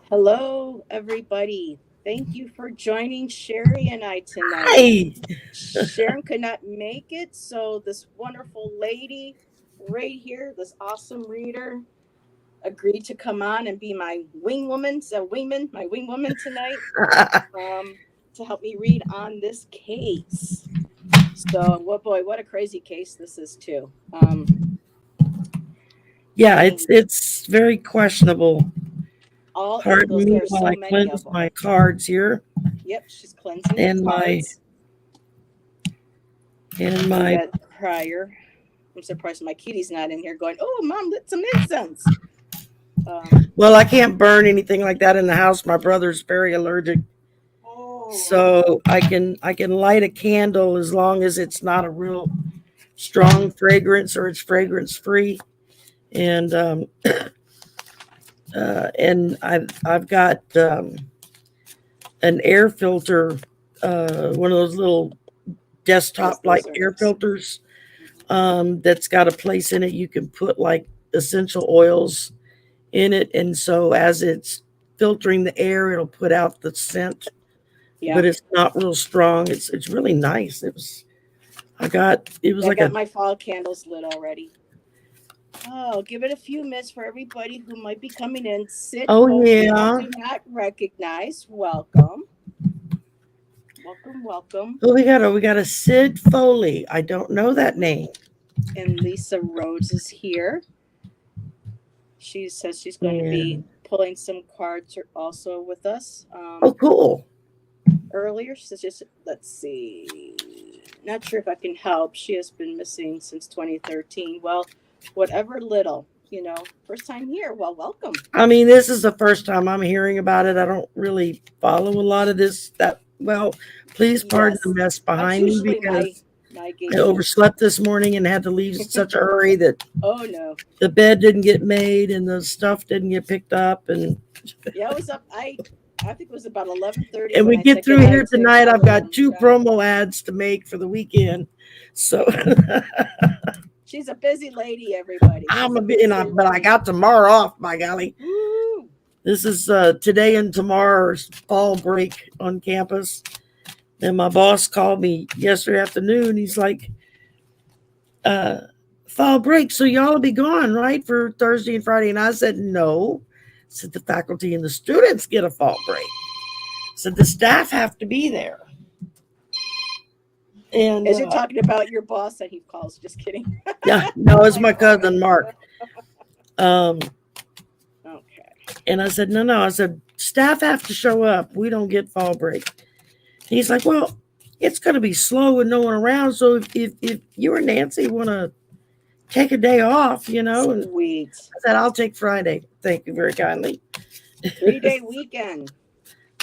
Hello, everybody. Thank you for joining Sherry and I tonight. Hi. Sharon could not make it, so this wonderful lady right here, this awesome reader, agreed to come on and be my wing woman, my wing woman tonight, um, to help me read on this case. So, what boy, what a crazy case this is too. I Yeah, it's mean, it's very questionable. all Pardon angles. me There are while so I many of cleanse them. my cards here Yep, she's cleansing the and my cards. and We my got prior. I'm surprised my kitty's not in here going, "Oh, mom, lit some incense." Um, well, I can't burn anything like that in the house. My brother's very allergic. oh, So I can light a candle as long as it's not a real strong fragrance or it's fragrance free. And I've got an air filter, one of those little yes, desktop those like are air nice. filters Mhm. that's got a place in it. You can put like essential oils in it, and so as it's filtering the air, it'll put out the scent, Yeah, but it's not real strong. It's really nice. It was I like got a my fall candles lit already. Oh, give it a few minutes for everybody who might be coming in. Sit oh Foley, I yeah. do not recognize. Welcome, welcome, welcome. Oh, we got a Sid Foley. I don't know that name. And Lisa Rhodes is here. She says she's going to be And pulling some cards also with us. oh, cool. Earlier. She says, just let's see. Not sure if I can help. She has been missing since 2013. Well, whatever little, first time here. Well, welcome. I mean, this is the first time I'm hearing about it. I don't really follow a lot of this. That well, please pardon the Yes, mess that's behind me usually my because my I gauge too. overslept this morning and had to leave in such a hurry that Oh no, the bed didn't get made and the stuff didn't get picked up, yeah, I was up. I think it was about 11:30 and when we I get said through here goodnight to tonight. I've Kelly got and two John. promo ads to make for the weekend, so She's a busy lady, everybody. She's I'm a a bit. busy But I lady. got tomorrow off. By golly, Woo! this is today and tomorrow's fall break on campus. And my boss called me yesterday afternoon. He's like, uh, "Fall break, so y'all will be gone, right, for Thursday and Friday?" And I said, "No." I said the faculty and the students get a fall break. So the staff have to be there. And As you're talking about your boss that he calls, just kidding. yeah, no, I'm it's like, my oh my cousin Mark. Um, Okay. and I said, no. I said, staff have to show up. We don't get fall break. He's like, well, it's going to be slow with no one around. So if you or Nancy want to take a day off, And Sweet. I said, I'll take Friday. Thank you very kindly. 3-day weekend.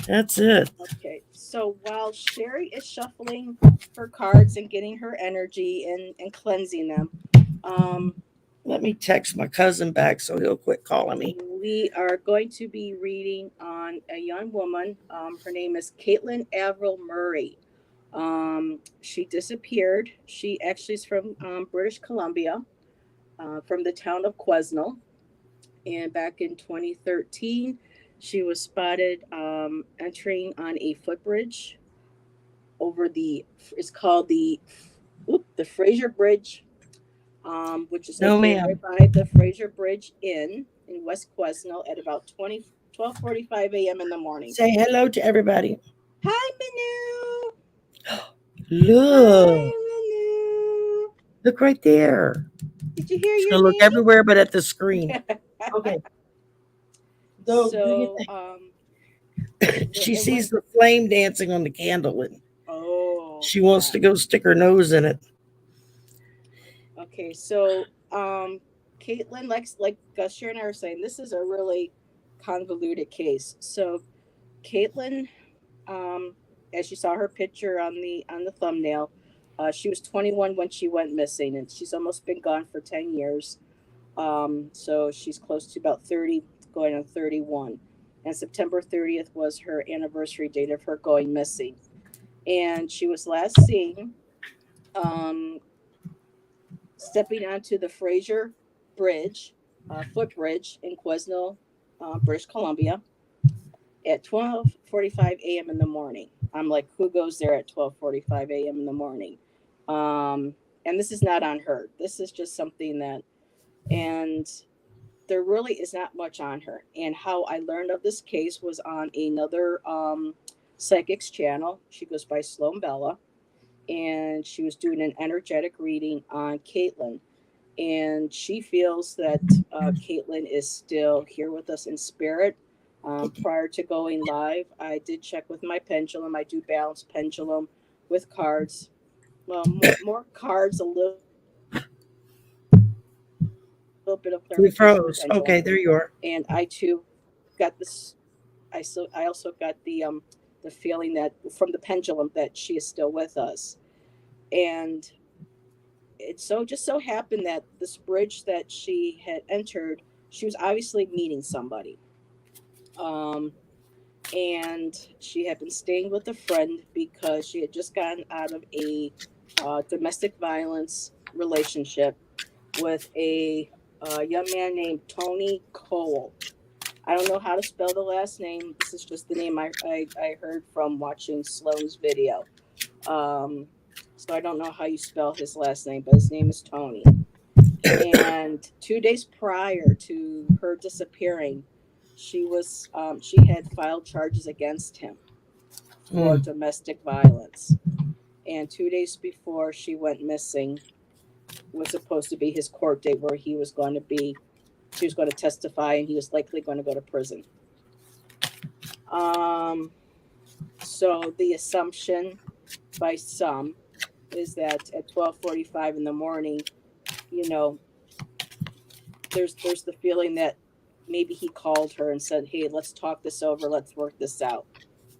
That's it. Okay. So while Sherry is shuffling her cards and getting her energy and cleansing them, um, Let me text my cousin back so he'll quit calling me. we are going to be reading on a young woman. Her name is Caitlyn Avril Murray. She disappeared. She actually is from British Columbia, from the town of Quesnel. And back in 2013, she was spotted entering on a footbridge over it's called the Fraser Bridge, which is No, located right ma'am. by the Fraser Bridge Inn in West Quesnel at about 12:45 a.m. in the morning. Say hello to everybody. Hi, Manu. Look. Hi, Manu. Look right there. Did you hear She's your going to look name? everywhere but at the screen. Okay. So do you So, she it went. sees the flame dancing on the candle and Oh, she wants yeah. to go stick her nose in it. Okay, so Caitlin, like Gusher and I were saying, this is a really convoluted case. So Caitlin, um, as you saw her picture on the thumbnail, she was 21 when she went missing, and she's almost been gone for 10 years. So she's close to about 30, going on 31. And September 30th was her anniversary date of her going missing. And she was last seen um, stepping onto the Fraser Bridge footbridge in Quesnel, British Columbia, at 12:45 a.m. in the morning. I'm like, who goes there at 12:45 a.m. in the morning? Um, and this is not on her. This is just something that, and there really is not much on her. And how I learned of this case was on another psychics channel. She goes by Sloan Bella, and she was doing an energetic reading on Caitlyn, and she feels that Caitlyn is still here with us in spirit. Prior to going live, I did check with my pendulum. I do balance pendulum with cards. Well, more cards, a little bit of clarification with the pendulum, We froze. Okay, there you are. and I too got this. I also got the feeling that from the pendulum that she is still with us, and it so just so happened that this bridge that she had entered, she was obviously meeting somebody. Um, and she had been staying with a friend because she had just gotten out of a domestic violence relationship with a young man named Tony Cole. I don't know how to spell the last name. This is just the name I heard from watching Sloane's video. Um, so I don't know how you spell his last name, but his name is Tony. And 2 days prior to her disappearing, she had filed charges against him for Mm. domestic violence. And 2 days before she went missing was supposed to be his court date where she was going to testify, and he was likely going to go to prison. Um, so the assumption by some is that at 12:45 in the morning, you know, there's the feeling that maybe he called her and said, "Hey, let's talk this over. Let's work this out.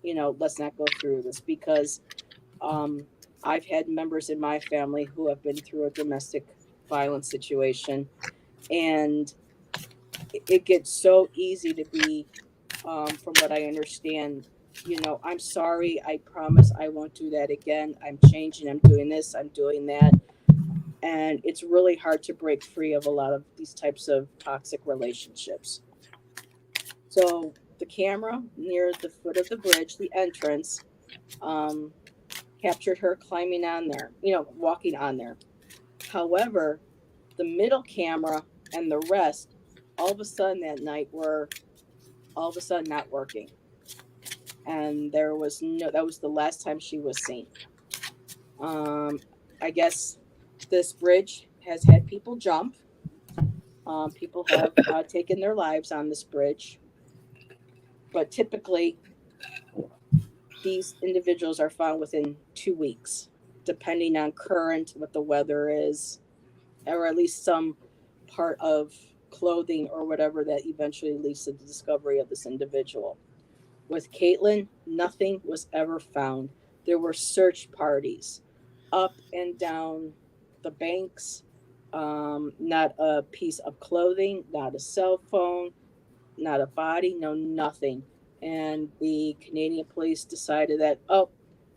Let's not go through this," because um, I've had members in my family who have been through a domestic violence situation, and it gets so easy to be, from what I understand. I'm sorry. I promise I won't do that again. I'm changing. I'm doing this. I'm doing that. And it's really hard to break free of a lot of these types of toxic relationships. So the camera near the foot of the bridge, the entrance, um, captured her climbing on there, walking on there. However, the middle camera and the rest, all of a sudden that night, were all of a sudden not working. And that was the last time she was seen. Um, I guess this bridge has had people jump. People have taken their lives on this bridge, but typically these individuals are found within 2 weeks, depending on current, what the weather is, or at least some part of clothing or whatever that eventually leads to the discovery of this individual. With Caitlyn, nothing was ever found. There were search parties up and down the banks, not a piece of clothing, not a cell phone, not a body, no nothing. And the Canadian police decided that, oh,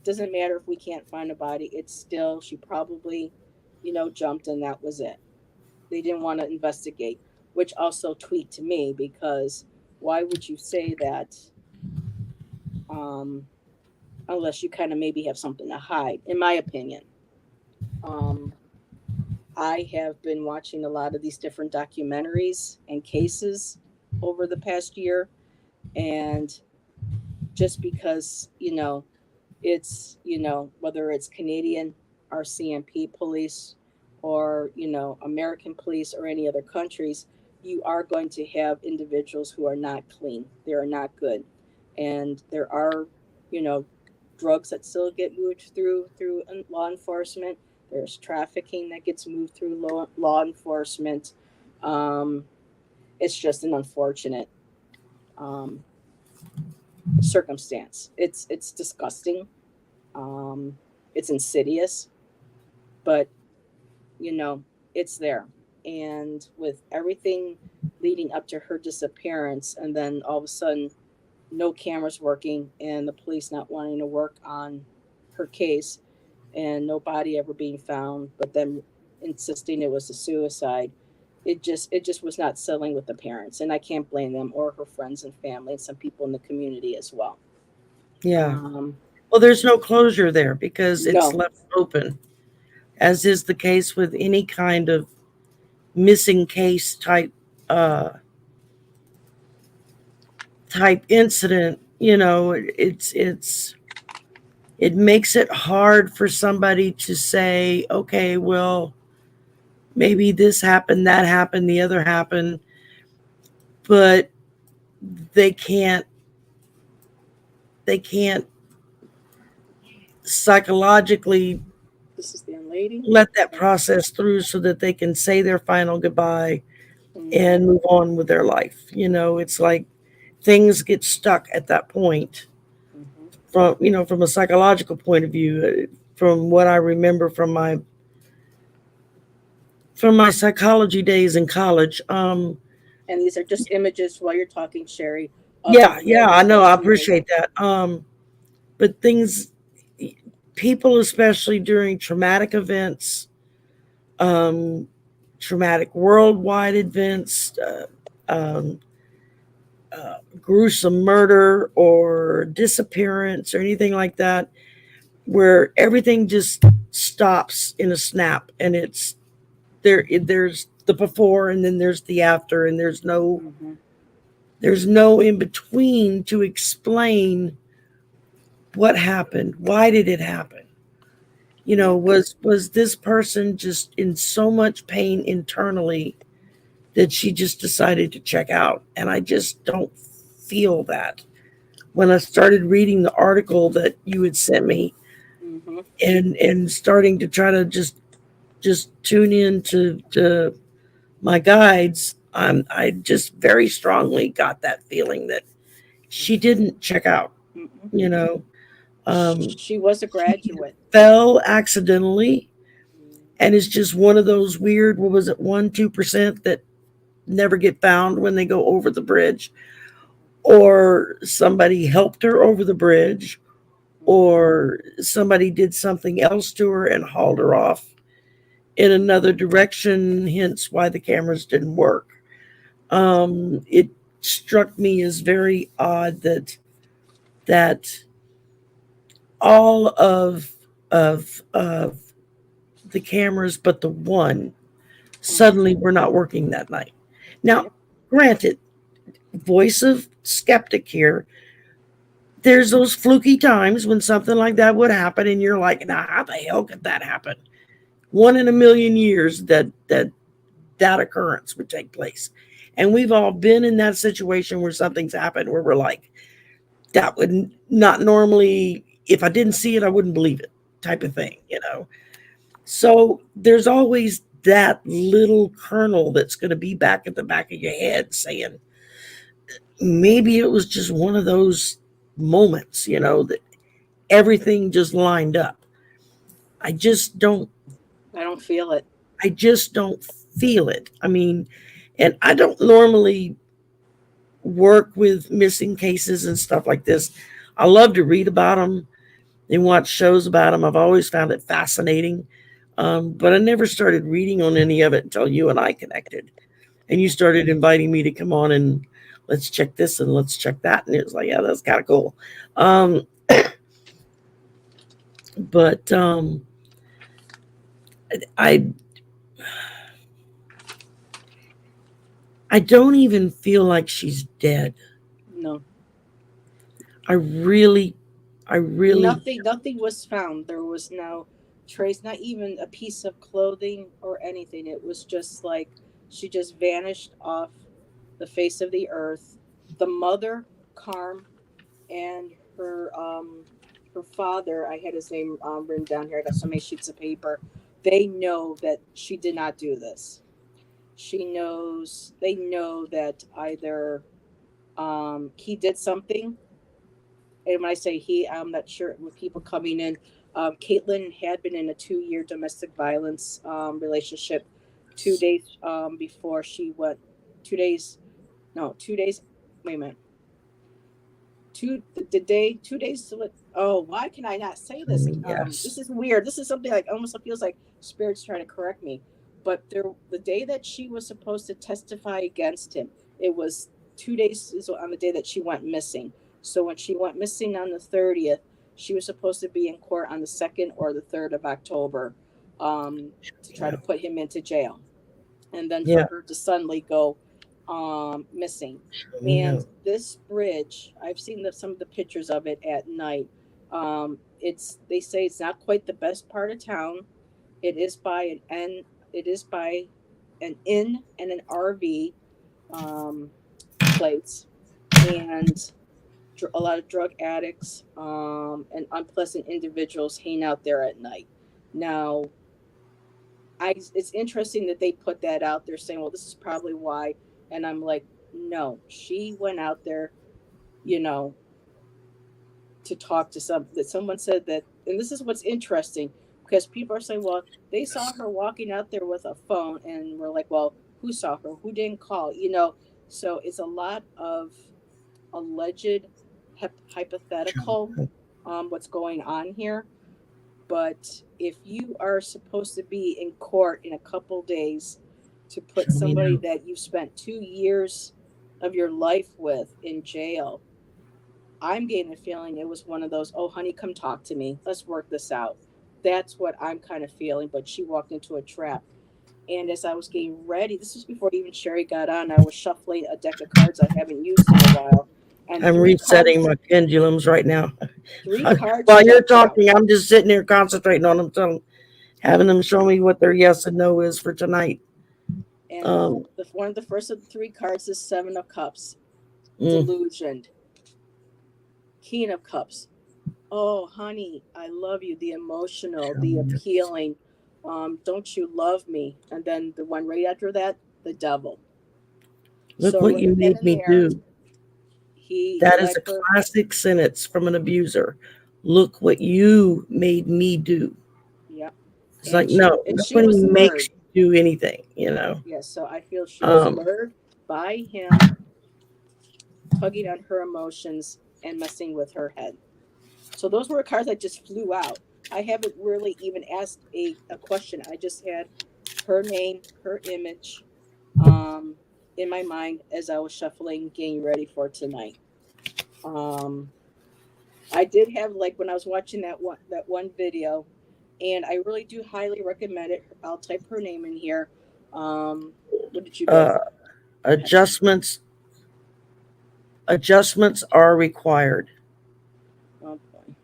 doesn't matter if we can't find a body. It's still, she probably, jumped, and that was it. They didn't want to investigate, which also tweaked to me because why would you say that, um, unless you kind of maybe have something to hide, in my opinion. Um, I have been watching a lot of these different documentaries and cases over the past year, and just because it's whether it's Canadian RCMP police or American police or any other countries, you are going to have individuals who are not clean. They are not good, and there are you know drugs that still get moved through law enforcement. There's trafficking that gets moved through law enforcement. Um, it's just an unfortunate um, circumstance. It's disgusting. Um, it's insidious, but you know it's there. And with everything leading up to her disappearance, and then all of a sudden, no cameras working, and the police not wanting to work on her case, and no body ever being found, but then insisting it was a suicide. it just was not selling with the parents, and I can't blame them or her friends and family and some people in the community as well. Yeah. Um, Well, there's no closure there because it's no. left open, as is the case with any kind of missing case uh type incident. It makes it hard for somebody to say, okay, well, maybe this happened, that happened, the other happened, but they can't they can't psychologically This is the young lady. let that Yeah. process through so that they can say their final goodbye Mm-hmm. and move on with their life. It's like things get stuck at that point Mm-hmm. from a psychological point of view, from what I remember from my psychology days in college. And these are just images while you're talking, Sherry, of the Yeah, yeah, I notes know. that I she made. appreciate that. But people, especially during traumatic events, um, traumatic worldwide events, um, gruesome murder or disappearance or anything like that, where everything just stops in a snap, and it's there's the before and then there's the after, and Mm-hmm. there's no in between to explain what happened, why did it happen. Yeah. Was this person just in so much pain internally that she just decided to check out? And I just don't feel that. When I started reading the article that you had sent me, Mm-hmm. and starting to try to just tune in to my guides, I just very strongly got that feeling that she didn't check out. Mm-hmm. You know, She was a she graduate. fell accidentally, Mm. and it's just one of those weird. What was it? 1-2% that never get found when they go over the bridge, or somebody helped her over the bridge, Mm-hmm. or somebody did something else to her and hauled her off in another direction. Hence, why the cameras didn't work. It struck me as very odd that all of the cameras but the one Mm-hmm. suddenly were not working that night. Now, Yep. granted, voice of skeptic here, there's those fluky times when something like that would happen and you're like, nah, how the hell could that happen? One in a million years that occurrence would take place. And we've all been in that situation where something's happened where we're like, that would not normally, if I didn't see it, I wouldn't believe it, type of thing. So there's always that little kernel that's going to be back at the back of your head saying, maybe it was just one of those moments, that everything just lined up. I just don't, I don't feel it. I just don't feel it. I mean, and I don't normally work with missing cases and stuff like this. I love to read about them and watch shows about them. I've always found it fascinating. But I never started reading on any of it until you and I connected. And you started inviting me to come on and let's check this and let's check that. And it was like, yeah, that's kind of cool. Um, but I I don't even feel like she's dead. No. I really, I really, Nothing was found. There was no trace, not even a piece of clothing or anything. It was just like she just vanished off the face of the earth. The mother, Carm, and her father, I had his name written down here. I got so many sheets of paper. They know that she did not do this. They know that either he did something, and when I say he, I'm not sure with people coming in. Caitlyn had been in a 2 year domestic violence relationship 2 days before she went. 2 days, no, 2 days. Wait a minute. The day, 2 days to it. Oh, why can I not say this? This yes. is weird. This is something like almost feels like spirits trying to correct me. but the day that she was supposed to testify against him, it was 2 days on the day that she went missing. So when she went missing on the 30th, she was supposed to be in court on the 2nd or the 3rd of October, to try Yeah. to put him into jail, and then for Yeah. her to suddenly go missing. You And know, this bridge, I've seen some of the pictures of it at night. It's they say it's not quite the best part of town. It is by an N. It is by an inn and an RV um, place, and a lot of drug addicts and unpleasant individuals hang out there at night. Now, it's interesting that they put that out there, saying, "Well, this is probably why." And I'm like, no, she went out there, you know, to talk to someone said that, and this is what's interesting, because people are saying, well, they saw her walking out there with a phone, and we're like, well, who saw her, who didn't call, so it's a lot of alleged hypothetical, what's going on here. But if you are supposed to be in court in a couple days to put you somebody know, that you spent 2 years of your life with in jail, I'm getting a feeling it was one of those, oh, honey, come talk to me. Let's work this out. That's what I'm kind of feeling. But she walked into a trap. And as I was getting ready, this was before even Sherry got on, I was shuffling a deck of cards I haven't used in a while. And I'm resetting my pendulums right now. three cards While you're jumped out. talking, I'm just sitting here concentrating on them, having them show me what their yes and no is for tonight. And Um, one of the first of the three cards is Seven of Cups, mm, delusion. King of Cups, oh, honey, I love you, the emotional, show the me your- appealing. Don't you love me? And then the one right after that, the devil. Look So what right you then made and me there, do. he That is let a her, classic sentence from an abuser. Look what you made me do. yeah, It's like, no, and she nobody was makes lured. you do anything. Yes, so I feel she was Um, lured by him, tugging on her emotions and messing with her head. So those were cards that just flew out. I haven't really even asked a question. I just had her name, her image, um, in my mind as I was shuffling, getting ready for tonight. Um, I did have, like, when I was watching that one video, and I really do highly recommend it. I'll type her name in here. What did you get? uh, adjustments adjustments are required. Oh boy.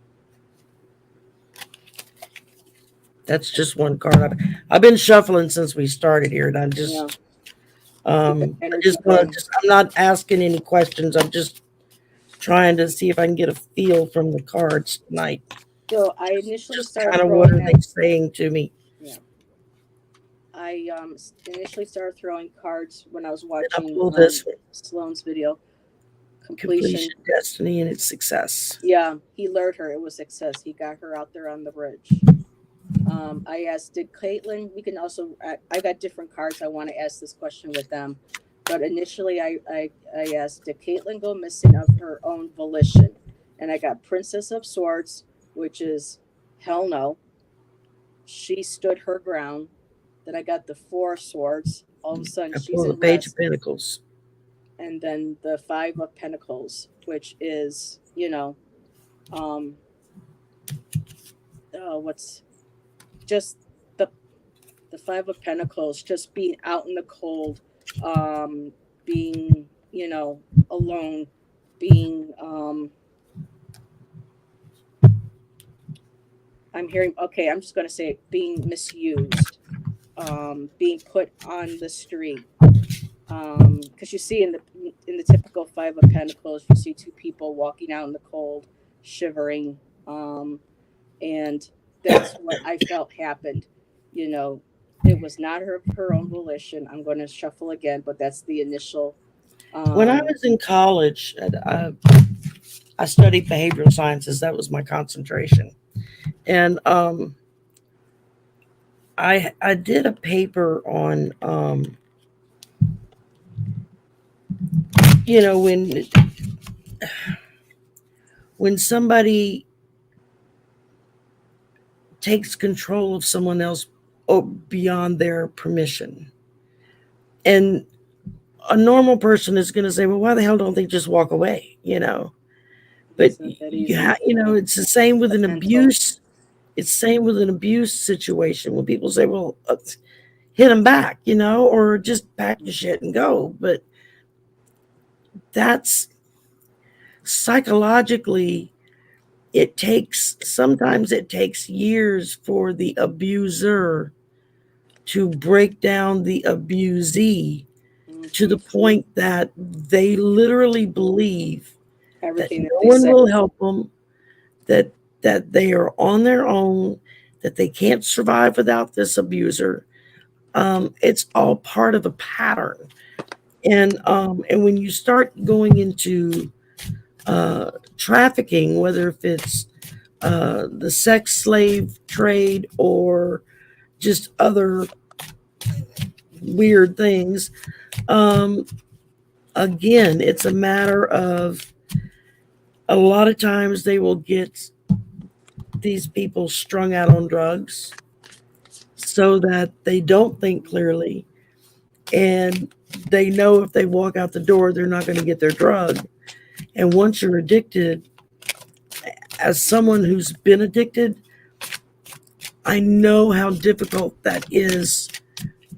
That's just one card. I've been shuffling since we started here, and Yeah, get that I energy just want to going. just I'm not asking any questions. I'm just trying to see if I can get a feel from the cards tonight. So I initially Just started kind of what throwing are them. they saying to me? Yeah, I initially started throwing cards when I was Then I watching pull this one, Sloane's video. Completion. completion, destiny, and its success. Yeah, he lured her. It was success. He got her out there on the bridge. I asked, did Caitlyn? We can also. I got different cards. I want to ask this question with them, but initially, I asked, did Caitlyn go missing of her own volition? And I got Princess of Swords, which is hell no. She stood her ground. Then I got the Four Swords. All of a sudden, I she's pull the in page of rest. pentacles. And then the Five of Pentacles, which is, um, what's just the the Five of Pentacles, just being out in the cold, being, alone, being, I'm hearing, okay, I'm just going to say it, being misused, being put on the street. Because you see in the typical Five of Pentacles, you see two people walking out in the cold, shivering, and that's what I felt happened. You know, it was not her own volition. I'm going to shuffle again, but that's the initial. When I Um, was in college, I studied behavioral sciences. That was my concentration, and I did a paper on you know when somebody takes control of someone else beyond their permission. And a normal person is going to say, well, why the hell don't they just walk away? But It's not that easy. it's the same with The an mental. abuse. It's same with an abuse situation when people say, well, hit them back, or just pack your shit and go. But that's psychologically, sometimes it takes years for the abuser to break down the abusee to Hmm. the point that they literally believe that Everything that no they one say. will help them, that they are on their own, that they can't survive without this abuser. It's all part of a pattern, and when you start going into trafficking, whether if it's the sex slave trade or just other weird things, um, again, it's a matter of a lot of times they will get these people strung out on drugs so that they don't think clearly, and they know if they walk out the door they're not going to get their drug. And once you're addicted, as someone who's been addicted, I know how difficult that is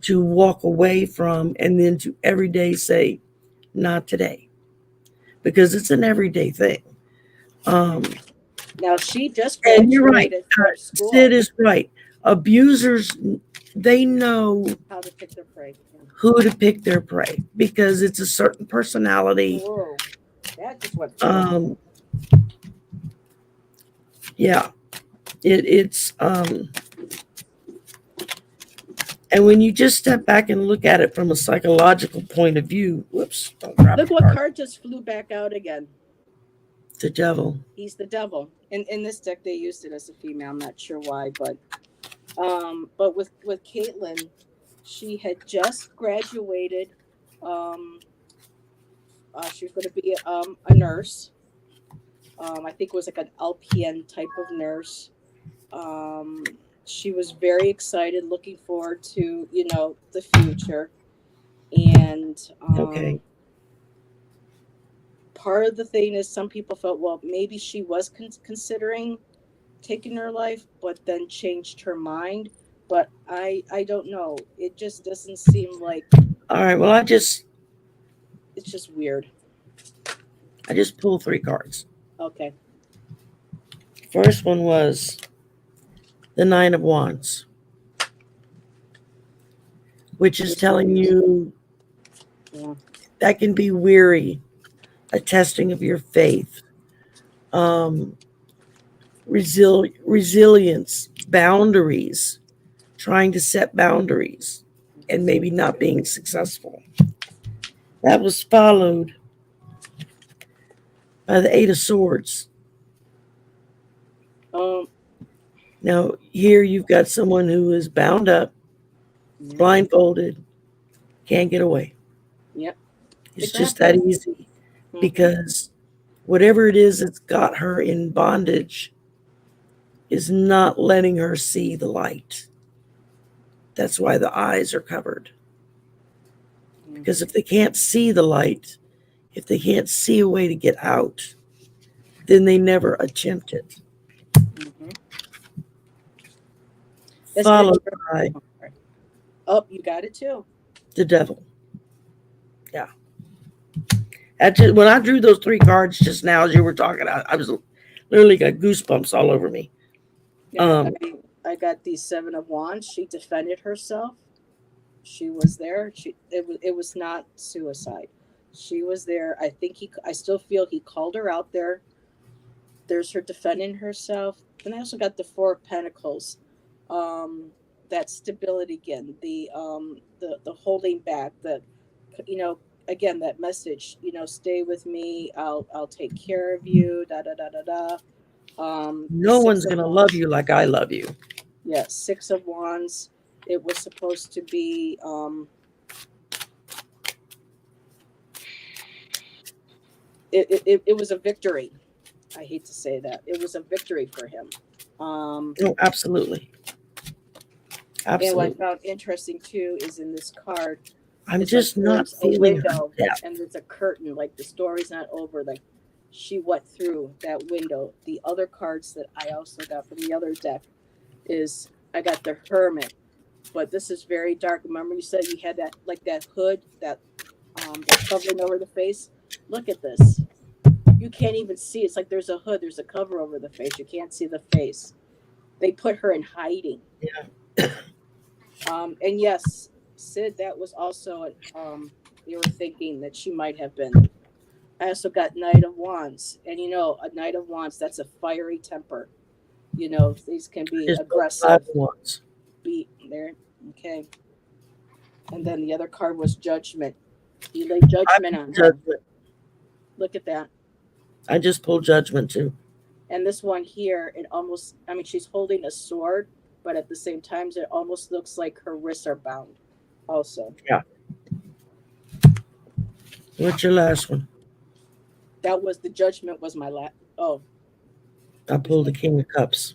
to walk away from and then to every day say, not today, because it's an everyday thing. um, Now she just and you're right. graduated from Sid school. is right. Abusers, they know How to pick their prey. Yeah. who to pick their prey because it's a certain personality. Whoa, that just went too long. Um, yeah, it's and when you just step back and look at it from a psychological point of view, whoops, don't grab Look the what card. card just flew back out again. The devil. He's the devil. In this deck they used it as a female. I'm not sure why, but with Caitlyn, she had just graduated. Um, she was going to be a nurse. I think it was like an LPN type of nurse. Um, she was very excited, looking forward to the future, and Okay. part of the thing is some people felt, well, maybe she was considering taking her life, but then changed her mind. But I don't know. It just doesn't seem like, All right. Well, it's just weird. I just pulled three cards. Okay. First one was the Nine of Wands, which is telling you Yeah. that can be weary, a testing of your faith, um, resilience, boundaries, trying to set boundaries, and maybe not being successful. That was followed by the Eight of Swords. Um. Now, here you've got someone who is bound up, Yeah. blindfolded, can't get away. Yep. It's just that Exactly. easy Hmm. because whatever it is that's got her in bondage is not letting her see the light. That's why the eyes are covered. Because if they can't see the light, if they can't see a way to get out, then they never attempt it. Hmm. That's Followed interesting. by Oh, you got it too. the devil. Yeah. When I drew those three cards just now as you were talking, I was literally got goosebumps all over me. Yeah. Um, I got the Seven of Wands. She defended herself. She was there. It was not suicide. She was there. I think I still feel he called her out there. There's her defending herself. Then I also got the Four of Pentacles. Um, that stability again. The holding back. You know again that message. Stay with me. I'll take care of you. Da da da da da. The no Six one's of going to love Wands. you like I love you. Yeah, Six of Wands. It was supposed to be. It was a victory. I hate to say that. It was a victory for him. Um, No, absolutely. And what I Absolutely. found interesting too is in this card, I'm it's like just not there's a feeling her window depth. and there's a curtain, like the story's not over. Like she went through that window. The other cards that I also got from the other deck is I got the Hermit, but this is very dark. Remember you said you had that like that hood that's covering over the face? Look at this. You can't even see. It's like there's a hood, there's a cover over the face. You can't see the face. They put her in hiding. Yeah. And yes, Sid, that was also they were thinking that she might have been. I also got Knight of Wands, and a Knight of Wands, that's a fiery temper. These can I be just pulled five aggressive. of wands. Be there, okay. And then the other card was Judgment. You lay I judgment pulled on her. judgment. Look at that. I just pulled judgment too. And this one here, it almost, I mean, she's holding a sword, but at the same time, it almost looks like her wrists are bound. Also, Yeah. What's your last one? that was the Judgment was my last. Oh, I pulled the King of Cups.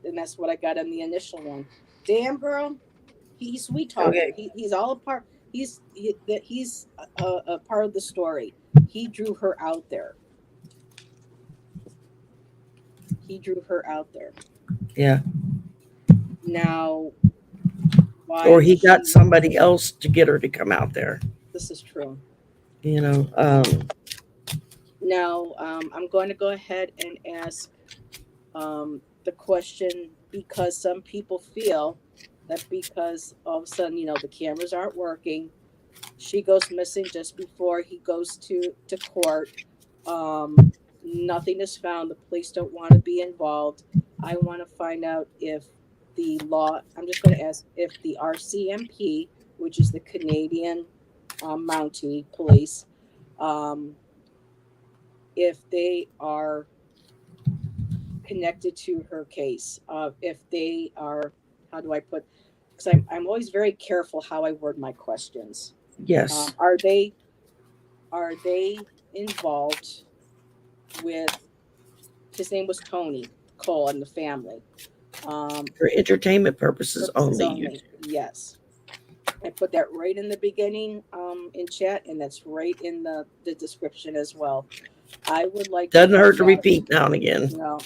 and that's what I got on the initial one. Damn, girl, he's sweet talker. Okay. He's all a part. He's a part of the story. He drew her out there. He drew her out there. Yeah. Now, why Or he was got she? somebody else to get her to come out there. This is true. You know, Now, I'm going to go ahead and ask the question because some people feel that because all of a sudden, the cameras aren't working, she goes missing just before he goes to court. Nothing is found. The police don't want to be involved. I want to find out if the law. I'm just going to ask if the RCMP, which is the Canadian Mountie Police, um, if they are connected to her case. If they are, how do I put? Because I'm always very careful how I word my questions. yes. Are they involved with? His name was Tony Cole and the family. For entertainment purposes Purposes only. only. Yes, I put that right in the beginning in chat, and that's right in the description as well. I would like to Doesn't hurt find to out. repeat now and again. No,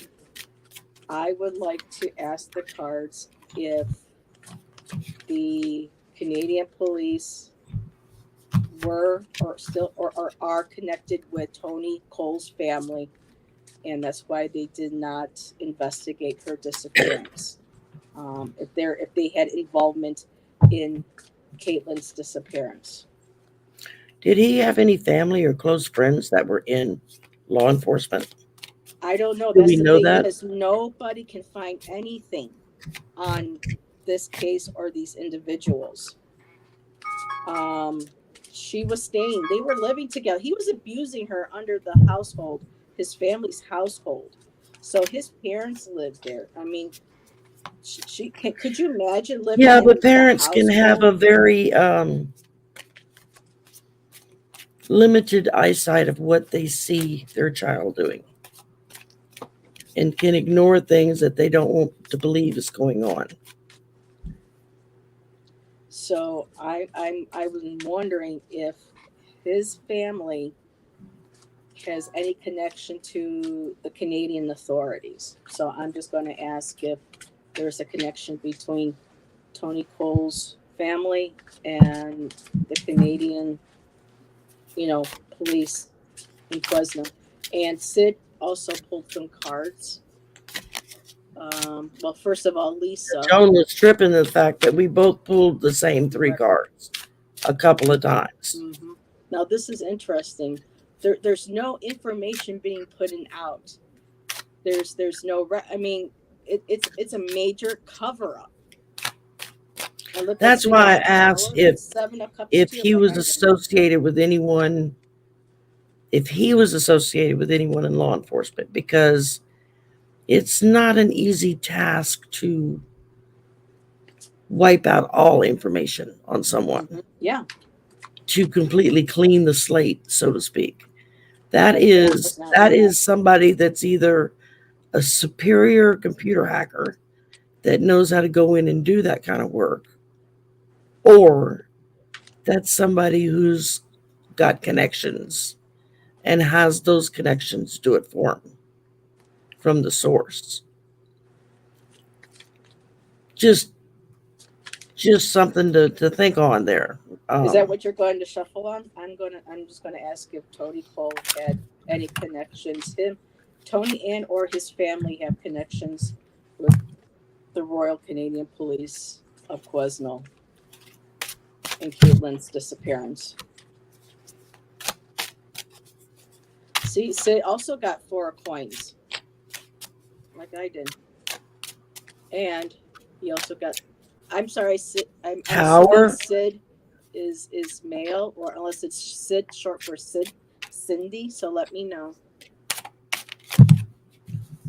I would like to ask the cards if the Canadian police were or still or are connected with Tony Cole's family, and that's why they did not investigate her disappearance. If they had involvement in Caitlyn's disappearance. Did he have any family or close friends that were in law enforcement? I don't know. Do That's we the know thing that? because nobody can find anything on this case or these individuals. Um, she was staying. They were living together. He was abusing her under the household, his family's household. So his parents lived there. I mean, could you imagine living Yeah, in but the parents can have household? a very limited eyesight of what they see their child doing and can ignore things that they don't want to believe is going on. So I was wondering if his family has any connection to the Canadian authorities. So I'm just going to ask if there's a connection between Tony Cole's family and the Canadian, police in Fresno. And Sid also pulled some cards. Well, first of all, Lisa. Joan was tripping the fact that we both pulled the same three Right. cards a couple of times. Hmm. Now this is interesting. There's no information being put in out. There's no. I mean, it's a major cover up. And look, I That's see the why I asked Tower and Seven of Cups if too. he Like was I don't know. associated with anyone, if he was associated with anyone in law enforcement, because it's not an easy task to wipe out all information on someone, Yeah, to completely clean the slate, so to speak. That that was is not that easy. is somebody that's either a superior computer hacker that knows how to go in and do that kind of work, or that's somebody who's got connections and has those connections do it for them from the source. Just something to think on there. Is that what you're going to shuffle on? I'm just gonna ask if Tony Cole had any connections. Tony and or his family have connections with the Royal Canadian Police of Quesnel and Caitlyn's disappearance. See, Sid also got 4 coins, like I did, and he also got. I'm sorry, Sid. I'm assuming Tower Sid is male, or unless it's Sid, short for Cindy. So let me know.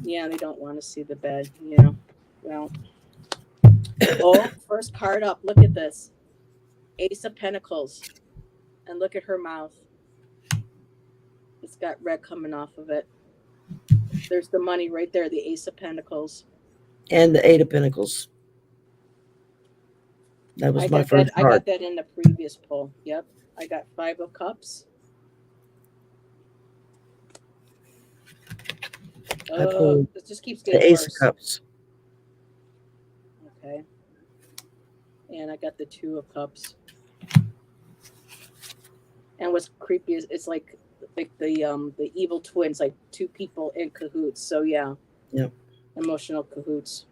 Yeah, they don't want to see the bed. Yeah. Well. Oh, first card up. Look at this. Ace of Pentacles. And look at her mouth. It's got red coming off of it. There's the money right there, the Ace of Pentacles. and the Eight of Pentacles. That was my first I card. got that in the previous pull. Yep. I got 5 of Cups. Oh, it just keeps getting The Ace worse. of Cups. Okay. And I got the 2 of Cups. And what's creepy is it's like the evil twins, like 2 people in cahoots. So yeah. Yep. Emotional cahoots.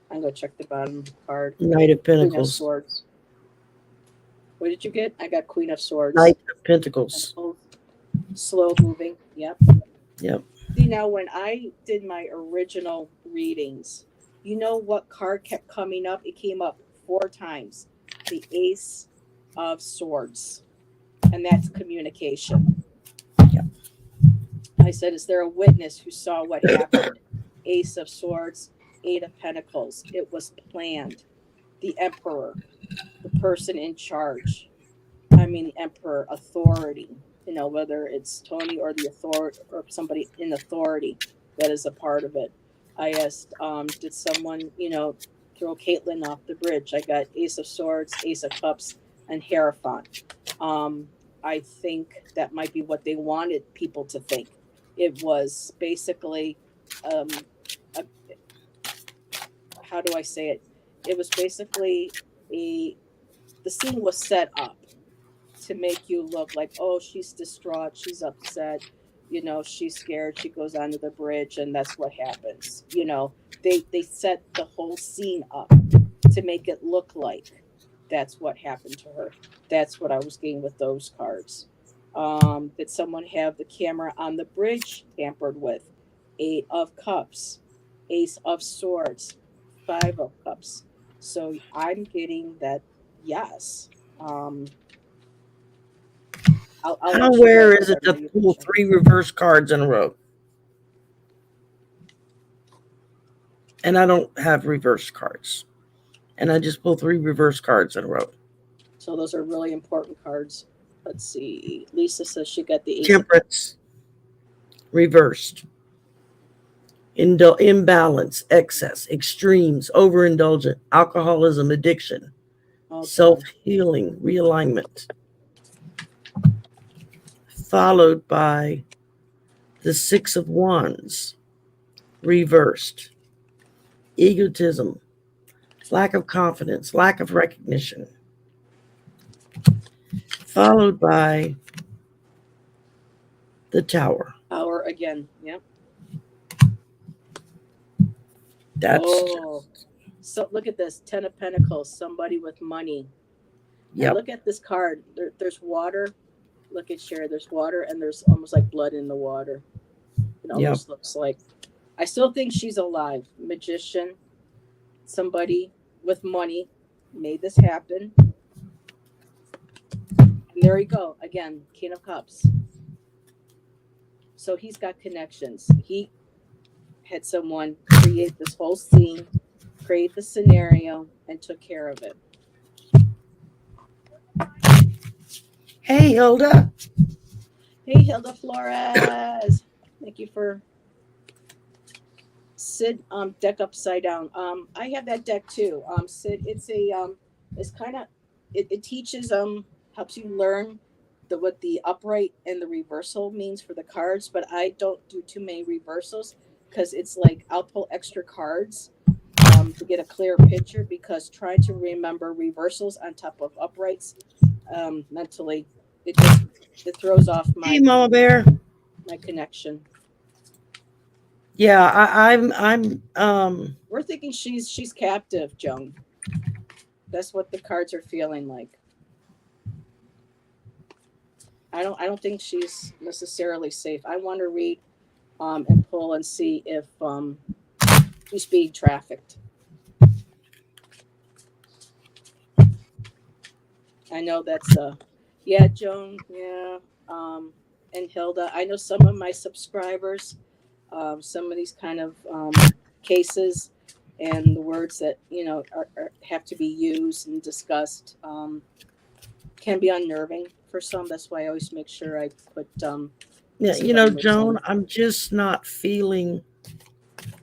I'm gonna check the bottom card. Knight of Queen of Pentacles. Swords. What did you get? I got Queen of Swords. Knight of Pentacles. Slow moving. Yep. Yep. See, now when I did my original readings, you know what card kept coming up? It came up 4 times. The Ace of Swords. And that's communication. Yep. I said, is there a witness who saw what happened? Ace of Swords, 8 of Pentacles. It was planned. The Emperor, the person in charge. I mean, the Emperor, authority. You know, whether it's Tony or the authority or somebody in authority that is a part of it. I asked, did someone, throw Caitlyn off the bridge? I got Ace of Swords, Ace of Cups, and Hierophant. I think that might be what they wanted people to think. It was basically, how do I say it? It was basically the scene was set up to make you look like, oh, she's distraught, she's upset, she's scared, she goes onto the bridge, and that's what happens. They set the whole scene up to make it look like that's what happened to her. That's what I was getting with those cards. Did someone have the camera on the bridge tampered with? 8 of Cups, Ace of Swords, 5 of Cups. So I'm getting that, yes. How rare is it to pull 3 reverse cards in a row? And I don't have reverse cards. And I just pull 3 reverse cards in a row. So those are really important cards. Let's see. Lisa says she got the Ace Temperance. Reversed. Imbalance, excess, extremes, overindulgent, alcoholism, addiction, self-healing, realignment. Followed by the 6 of Wands, reversed. Egotism, lack of confidence, lack of recognition. Followed by the Tower. Tower again, yep. That's so look at this, 10 of Pentacles, somebody with money. Yeah. Look at this card. There's water. Look at Sherry. There's water, and there's almost like blood in the water. It almost looks like. I still think she's alive. Magician, somebody with money made this happen. And there you go. Again, King of Cups. So he's got connections. He had someone create this whole scene, create the scenario, and took care of it. Hey, Hilda. Hey, Hilda Flores. Thank you for Sid deck upside down. I have that deck too. Sid, it's kind of it teaches helps you learn the what the upright and the reversal means for the cards, but I don't do too many reversals because it's like I'll pull extra cards to get a clearer picture because trying to remember reversals on top of uprights mentally it just it throws off Hey, Mama Bear. my connection. Yeah, I'm We're thinking she's captive, Joan. That's what the cards are feeling like. I don't think she's necessarily safe. I want to read and pull and see if she's being trafficked. I know that's yeah, Joan, yeah. And Hilda. I know some of my subscribers, some of these kind of cases and the words that have to be used and discussed can be unnerving for some. That's why I always make sure I put yeah, disclaimers Joan, in. I'm just not feeling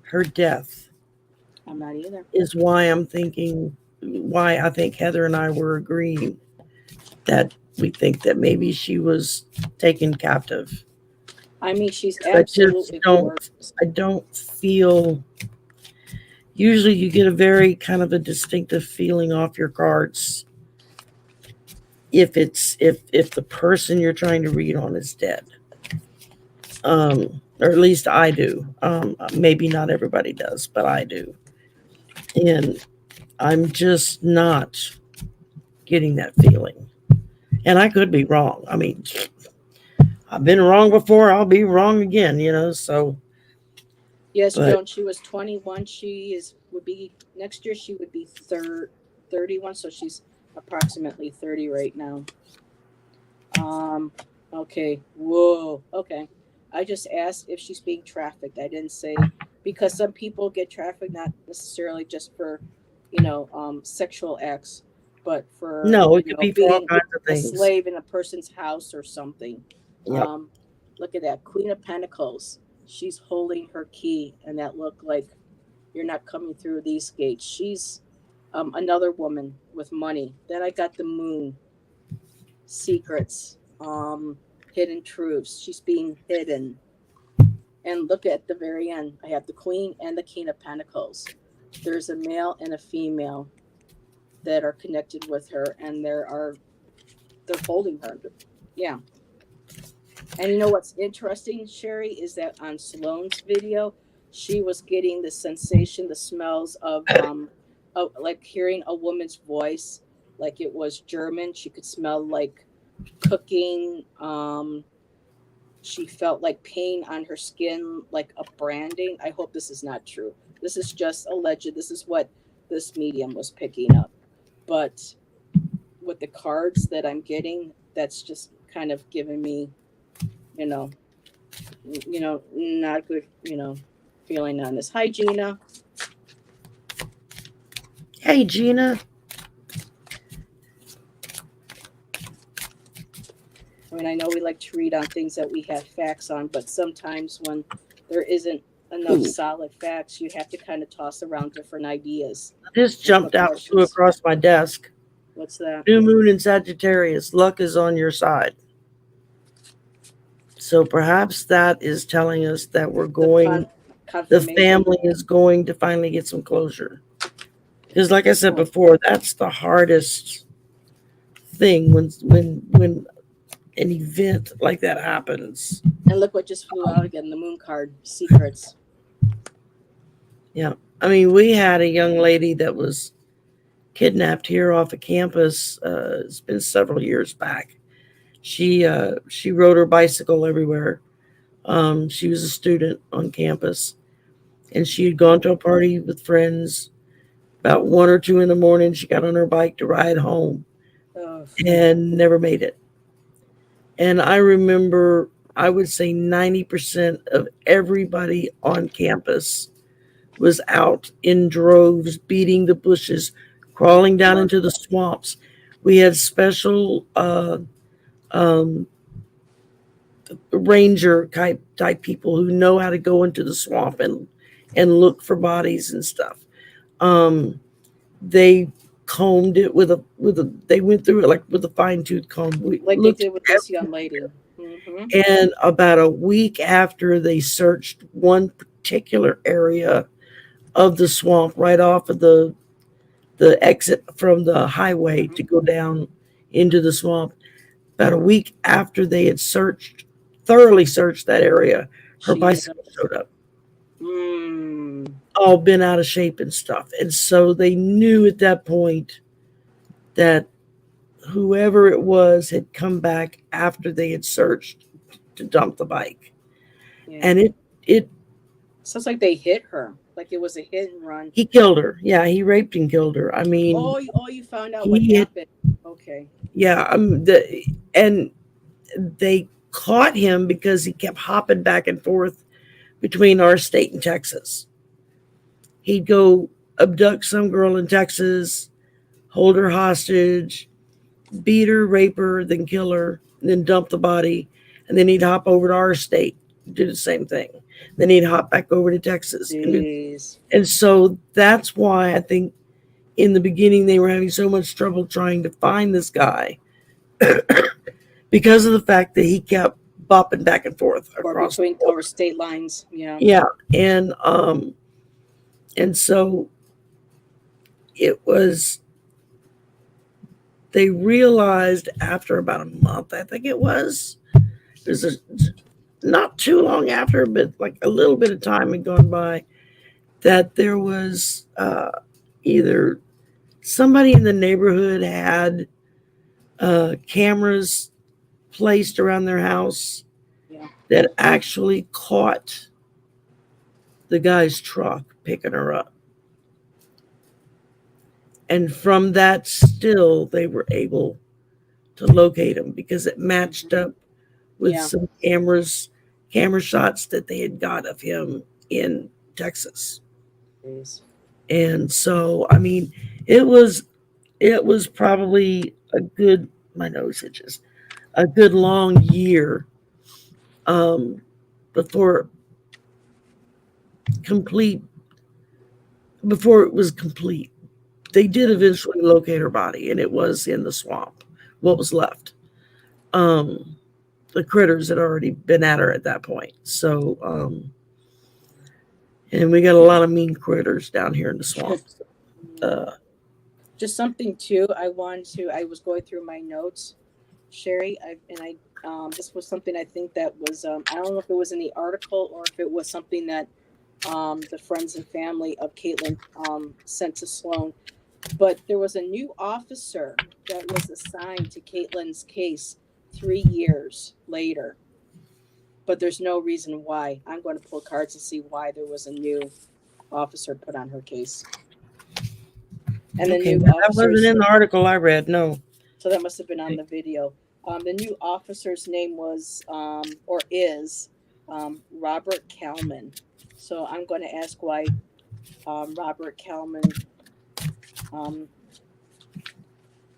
her death I'm not either. is why I think Heather and I were agreeing that we think that maybe she was taken captive. I mean, she's 'Cause absolutely gorgeous. I don't feel, usually you get a very kind of a distinctive feeling off your cards if the person you're trying to read on is dead. Or at least I do. Maybe not everybody does, but I do. And I'm just not getting that feeling. And I could be wrong. I mean, I've been wrong before, I'll be wrong again. So, Yes, but Joan. She was 21. She is would be next year. She would be 31. So she's approximately 30 right now. Um. Okay. Whoa. Okay. I just asked if she's being trafficked. I didn't say because some people get trafficked not necessarily just for, sexual acts, but for no, it could be for all being kinds of a things. slave in a person's house or something. Yep. Um. Look at that Queen of Pentacles. She's holding her key, and that looked like you're not coming through these gates. She's another woman with money. Then I got the Moon secrets, hidden truths. She's being hidden. And look at the very end. I have the Queen and the King of Pentacles. There's a male and a female that are connected with her, and they're holding her. Yeah. And you know what's interesting, Sherry, is that on Sloane's video, she was getting the sensation, the smells of like hearing a woman's voice, like it was German. She could smell like cooking. She felt like pain on her skin, like a branding. I hope this is not true. This is just alleged. This is what this medium was picking up. But with the cards that I'm getting, that's just kind of giving me, you know, not good, feeling on this. Hi, Gina. Hey, Gina. I mean, I know we like to read on things that we have facts on, but sometimes when there isn't enough Ooh, solid facts, you have to kind of toss around different ideas just and jumped put out to questions. across my desk. What's that? New moon in Sagittarius. Luck is on your side. So perhaps that is telling us that The the confirmation. family is going to finally get some closure. Because, like I said Excellent. before, that's the hardest thing when an event like that happens. And look what just flew out again, the moon card, secrets. Yeah, I mean, we had a young lady that was kidnapped here off of campus. It's been several years back. She rode her bicycle everywhere. She was a student on campus, and she had gone to a party with friends. About 1 or 2 in the morning, she got on her bike to ride home Oh, and never made it. And I remember, I would say 90% of everybody on campus was out in droves, beating the bushes, crawling down sure. into the swamps. We had special um, ranger type people who know how to go into the swamp and and look for bodies and stuff. Um, they combed it they went through it like with a fine tooth comb. We Like they looked did with this young lady. Mm-hmm. and about a week after they searched one particular area of the swamp right off of the exit from the highway Mm-hmm. to go down into the swamp, about a week after they had thoroughly searched that area, her She ended up. bicycle showed up, Mm, all bent out of shape and stuff. And so they knew at that point that whoever it was had come back after they had searched to dump the bike. yeah. And it Sounds like they hit her. Like it was a hit and run. he killed her. Yeah, he raped and killed her. I mean, Oh, you found out what he had, happened. Okay. yeah, and they caught him because he kept hopping back and forth between our state and Texas. He'd go abduct some girl in Texas, hold her hostage, beat her, rape her, then kill her, then dump the body, and then he'd hop over to our state, do the same thing. Then he'd hop back over to Texas, Jeez. and so that's why I think in the beginning they were having so much trouble trying to find this guy because of the fact that he kept bopping back and forth Or across the between border. over state lines. Yeah. Yeah, and so it was. They realized after about a month, I think it was. It was not too long after, but like a little bit of time had gone by, that there was either somebody in the neighborhood had cameras placed around their house Yeah. that actually caught the guy's truck picking her up. And from that still, they were able to locate him because it Mm-hmm. matched up with Yeah. some camera shots that they had got of him in Texas. Jeez. And so, I mean, it was it was probably a good my nose itches a good long year um, before complete before it was complete. They did eventually locate her body, and it was in the swamp. What was left? Um, the critters had already been at her at that point. So, and we got a lot of mean critters down here in the swamp. Yeah. Uh, Just something too. I was going through my notes, Sherry. This was something I think that was. I don't know if it was in the article or if it was something that the friends and family of Caitlyn sent to Sloan. But there was a new officer that was assigned to Caitlyn's case 3 years later. But there's no reason why. I'm going to pull cards and see why there was a new officer put on her case. And the okay, new that wasn't officer's, in the article I read. No. so that must have been on the video. The new officer's name was, or is, Robert Kalman. So I'm going to ask why Robert Kalman, um,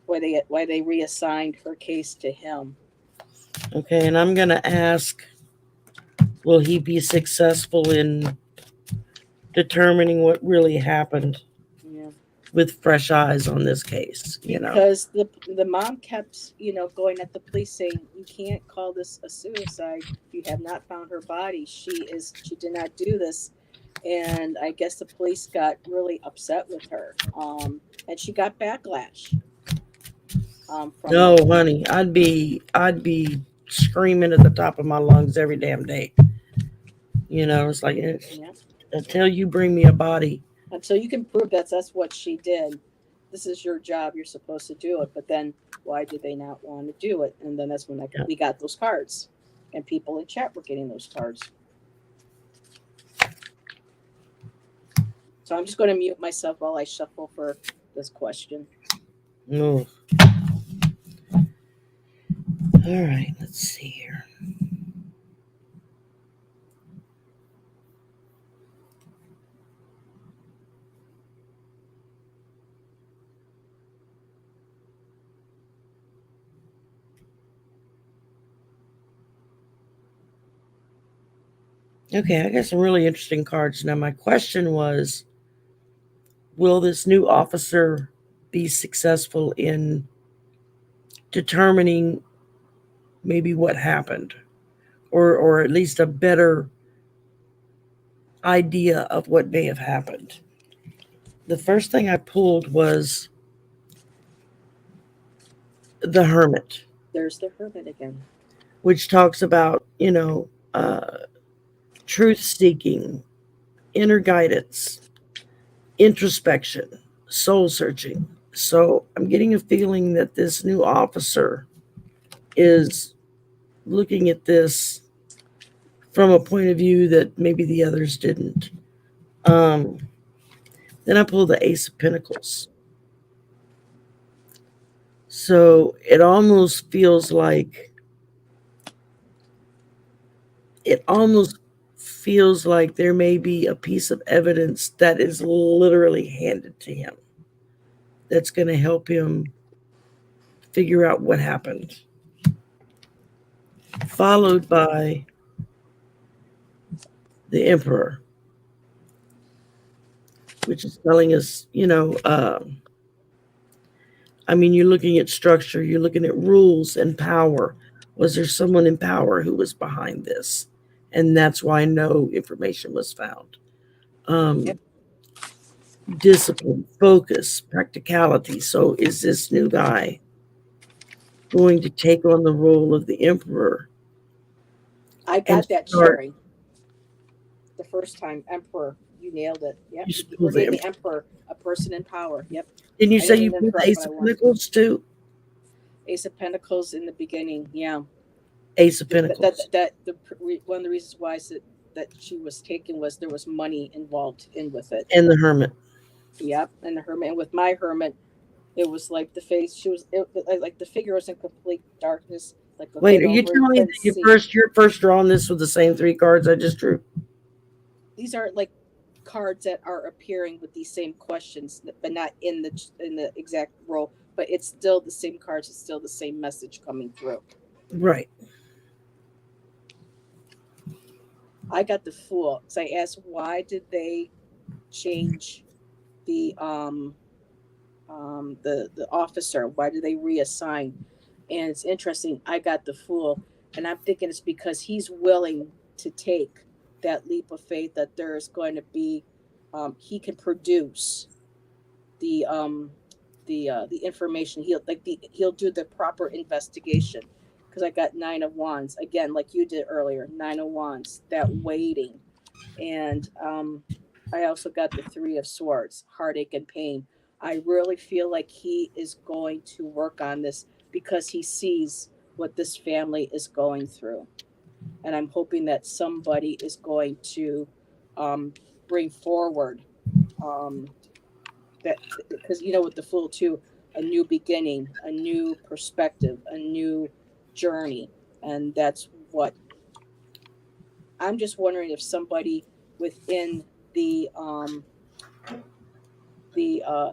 why they reassigned her case to him. Okay, and I'm gonna ask, will he be successful in determining what really happened Yeah. with fresh eyes on this case? You know. Because the mom kept going at the police saying you can't call this a suicide, you have not found her body, she did not do this. And I guess the police got really upset with her, and she got backlash from No, it. honey, I'd be screaming at the top of my lungs every damn day. You know, it's like Yeah, until you bring me a body. until you can prove that's what she did. This is your job, you're supposed to do it. But then why did they not want to do it? And then that's when Yeah. we got those cards, and people in chat were getting those cards. So I'm just going to mute myself while I shuffle for this question. No. All right, let's see here. Okay, I got some really interesting cards. Now, my question was, will this new officer be successful in determining maybe what happened, or at least a better idea of what may have happened? The first thing I pulled was the Hermit, There's the hermit again. which talks about, truth seeking, inner guidance, introspection, soul searching. So I'm getting a feeling that this new officer is looking at this from a point of view that maybe the others didn't. Um, then I pull the Ace of Pentacles. So it almost feels like there may be a piece of evidence that is literally handed to him that's going to help him figure out what happened. Followed by the Emperor, which is telling us, I mean, you're looking at structure, you're looking at rules and power. Was there someone in power who was behind this? And that's why no information was found. Yep. Um, Discipline, focus, practicality. So, is this new guy going to take on the role of the emperor I and got that start? cherry the first time. Emperor, you nailed it. Yep, You we're pull the getting the emperor. emperor, a person in power. Yep. Didn't you I say didn't you mean to pulled the interrupt, but Ace I of wanted to. Pentacles too? Ace of Pentacles in the beginning. Yeah. Ace of Pentacles. One of the reasons why I said that she was taken was there was money involved in with it. And the Hermit. Yep. And the hermit, and with my hermit, it was like the face. Like the figure was in complete darkness, like a Wait, hood are you over. You telling me that couldn't see. you're first drawing this with the same three cards I just drew? These are like cards that are appearing with these same questions, but not in the exact role. But it's still the same cards. It's still the same message coming through. Right. I got the Fool. So I asked, why did they change the the officer? Why did they reassign? And it's interesting. I got the Fool, and I'm thinking it's because he's willing to take that leap of faith that there's going to be, he can produce the the information. He'll do the proper investigation. Because I got Nine of Wands again, like you did earlier. Nine of Wands, that waiting, and I also got the Three of Swords, heartache and pain. I really feel like he is going to work on this because he sees what this family is going through, and I'm hoping that somebody is going to um, bring forward um, that, because with the Fool too, a new beginning, a new perspective, a new journey, and that's what I'm just wondering if somebody within the um the uh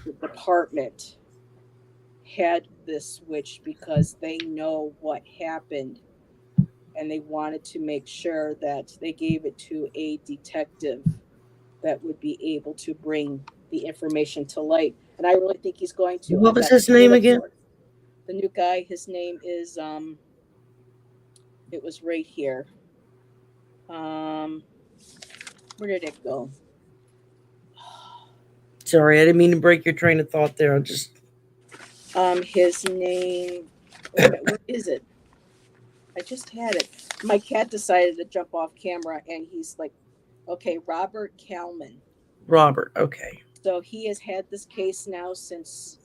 the department had this switch because they know what happened, and they wanted to make sure that they gave it to a detective that would be able to bring the information to light. And I really think he's going to. I What was got the his Queen name of again? Swords. The new guy, his name is it was right here. Um where did it go? Sorry, I didn't mean to break your train of thought there. I just His name, where is it? I just had it. My cat decided to jump off camera, and he's like, okay, Robert Kalman. Robert. Okay. So he has had this case now since,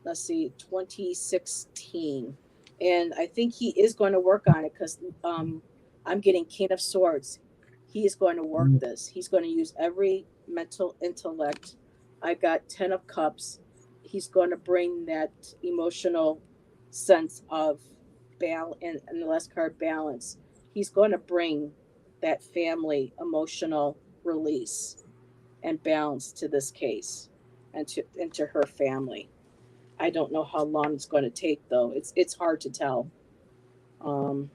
let's see, 2016. And I think he is going to work on it because I'm getting King of Swords. He is going to work this. He's going to use every mental intellect. I got 10 of Cups. He's going to bring that emotional sense of balance, and the last card, balance. He's going to bring that family emotional release and balance to this case, and to her family. I don't know how long it's going to take though. It's hard to tell. Um,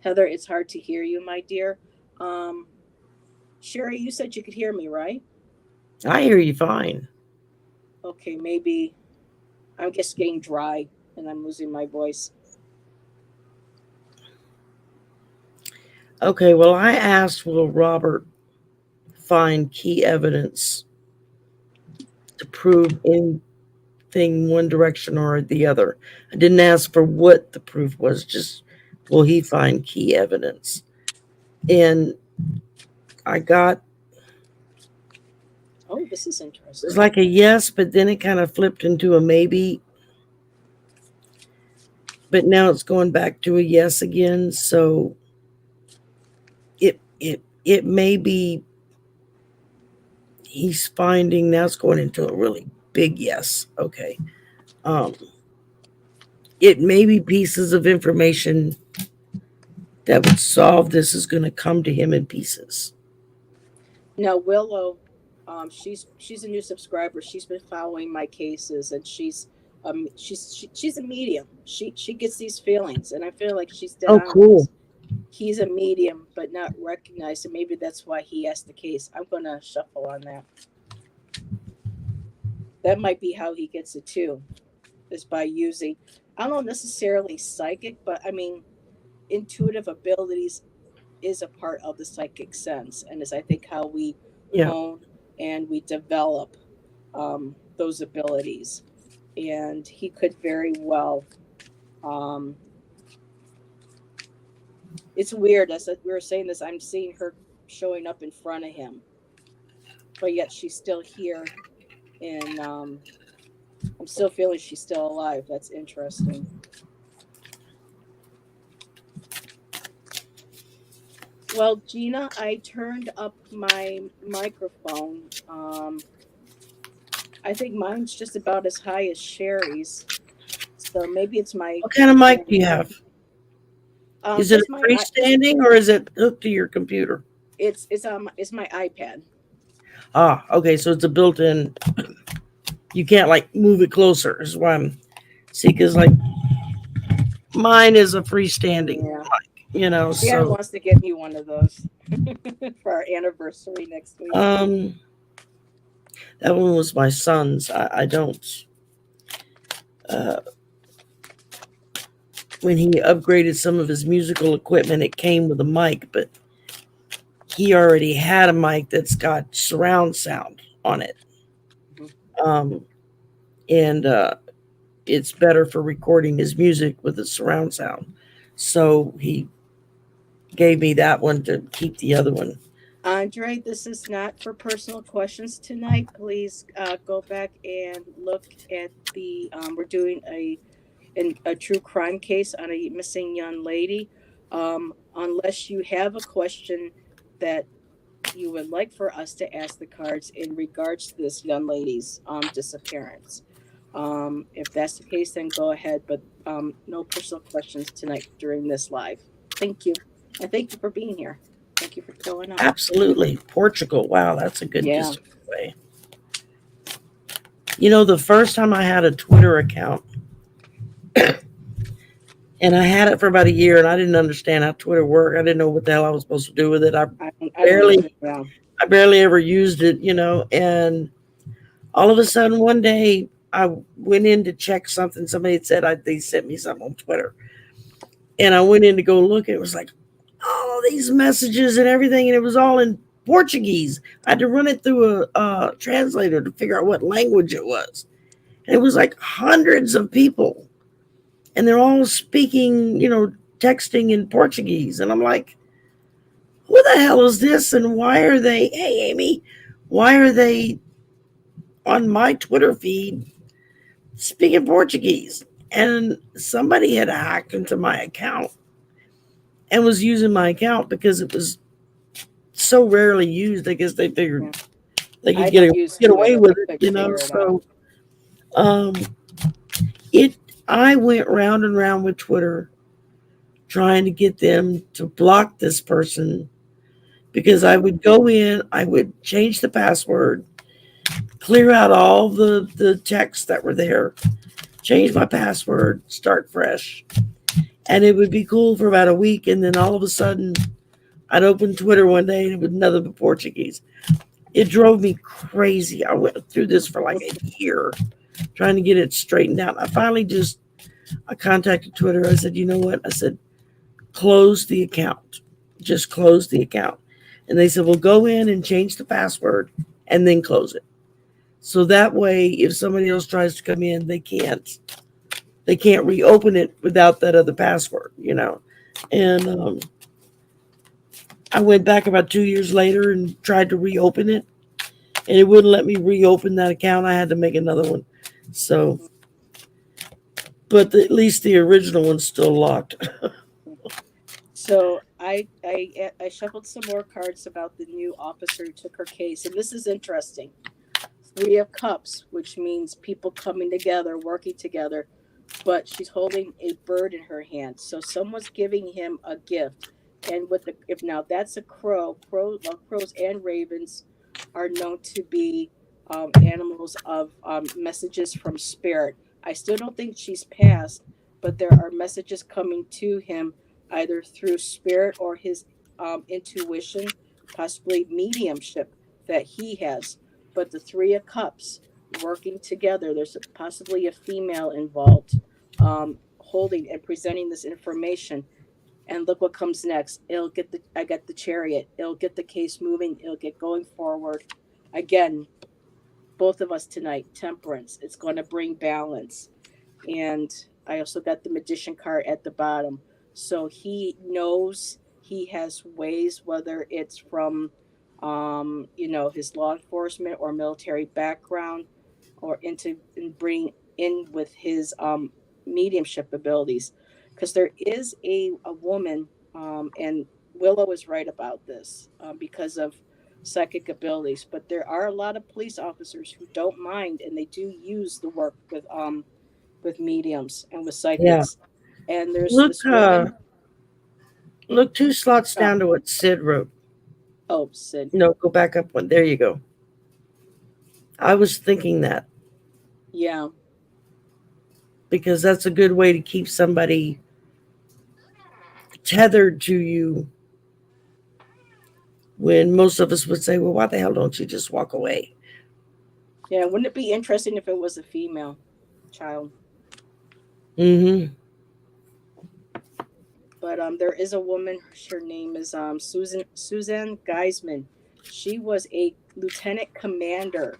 Heather, it's hard to hear you, my dear. Um, Sherry, you said you could hear me, right? I hear you fine. Okay, maybe I'm just getting dry and I'm losing my voice. Okay, well, I asked, will Robert find key evidence to prove anything one direction or the other? I didn't ask for what the proof was, just will he find key evidence? And I got, Oh, this is it was interesting. like a yes, but then it kind of flipped into a maybe, but now it's going back to a yes again. So it may be he's finding, now it's going into a really big yes. Okay. Um, it may be pieces of information that would solve this is going to come to him in pieces. Now Willow, she's a new subscriber. She's been following my cases, and she's a medium. She gets these feelings, and I feel like she's dead Oh, on with cool. this. He's a medium, but not recognized, and maybe that's why he asked the case. I'm gonna shuffle on that. That might be how he gets it too, is by using, I don't know necessarily psychic, but I mean intuitive abilities is a part of the psychic sense, and is I think how we Yeah. hone and we develop those abilities. And he could very well. Um, it's weird as we were saying this. I'm seeing her showing up in front of him, but yet she's still here, and I'm still feeling she's still alive. That's interesting. Well, Gina, I turned up my microphone. I think mine's just about as high as Sherry's. So maybe it's my What kind of mic do phone. you have? Is it Just a my freestanding or is it hooked to your computer? it's my iPad. Ah, okay. So it's a built in, you can't like move it closer, is why I'm, see, because like mine is a freestanding, Yeah, Shannon so wants to get me one of those for our anniversary next week. um, that one was my son's. I don't, uh, when he upgraded some of his musical equipment, it came with a mic, but he already had a mic that's got surround sound on it. Mhm. Um, and it's better for recording his music with the surround sound. So he gave me that one to keep the other one. Andre, this is not for personal questions tonight. Please go back and look at the. We're doing a true crime case on a missing young lady. Unless you have a question that you would like for us to ask the cards in regards to this young lady's disappearance. If that's the case, then go ahead, but no personal questions tonight during this live. Thank you. And thank you for being here. Thank you for showing up. Absolutely. Portugal. Wow, that's a good Yeah. distance away. The first time I had a Twitter account, and I had it for about a year, and I didn't understand how Twitter worked. I didn't know what the hell I was supposed to do with it. I don't barely, either. Yeah. I barely ever used it, and all of a sudden one day I went in to check something. Somebody had said they sent me something on Twitter, and I went in to go look. And it was like all these messages and everything, and it was all in Portuguese. I had to run it through a translator to figure out what language it was. And it was like hundreds of people, and they're all speaking, texting in Portuguese. And I'm like, who the hell is this? And why are they, hey, Amy, why are they on my Twitter feed speaking Portuguese? And somebody had hacked into my account and was using my account because it was so rarely used. I guess they figured Yeah. they could I don't use get away Twitter. with I it, couldn't figure it out. So um, it I went round and round with Twitter trying to get them to block this person because I would go in, I would change the password, clear out all the texts that were there, change my password, start fresh. And it would be cool for about a week, and then all of a sudden, I'd open Twitter one day and it was nothing but Portuguese. It drove me crazy. I went through this for like a year trying to get it straightened out. I finally just I contacted Twitter. I said, you know what? I said, close the account. Just close the account. And they said, well, go in and change the password and then close it. So that way, if somebody else tries to come in, they can't. They can't reopen it without that other password, you know. And I went back about 2 years later and tried to reopen it, and it wouldn't let me reopen that account. I had to make another one. So, but at least the original one's still locked. So I shuffled some more cards about the new officer who took her case, and this is interesting. Three of Cups, which means people coming together, working together, but she's holding a bird in her hand. So someone's giving him a gift. And with the if now that's a crows and ravens are known to be animals of messages from spirit. I still don't think she's passed, but there are messages coming to him either through spirit or his intuition, possibly mediumship that he has. But the Three of Cups working together, there's possibly a female involved, holding and presenting this information. And look what comes next. I got the chariot. It'll get the case moving. It'll get going forward. Again, both of us tonight, temperance. It's going to bring balance. And I also got the magician card at the bottom. So he knows he has ways, whether it's from, his law enforcement or military background, or into and bring in with his mediumship abilities, because there is a woman, and Willow is right about this, because of psychic abilities, but there are a lot of police officers who don't mind, and they do use the work with mediums and with Yeah. psychics. And there's Look, this woman. look 2 slots Oh, down to what Sid wrote. oh, Sid. No, go back up one. There you go. I was thinking that Yeah, because that's a good way to keep somebody tethered to you when most of us would say, well, why the hell don't you just walk away? yeah. Wouldn't it be interesting if it was a female child? Mm-hmm. But there is a woman. Her name is Susan Geisman. She was a lieutenant commander,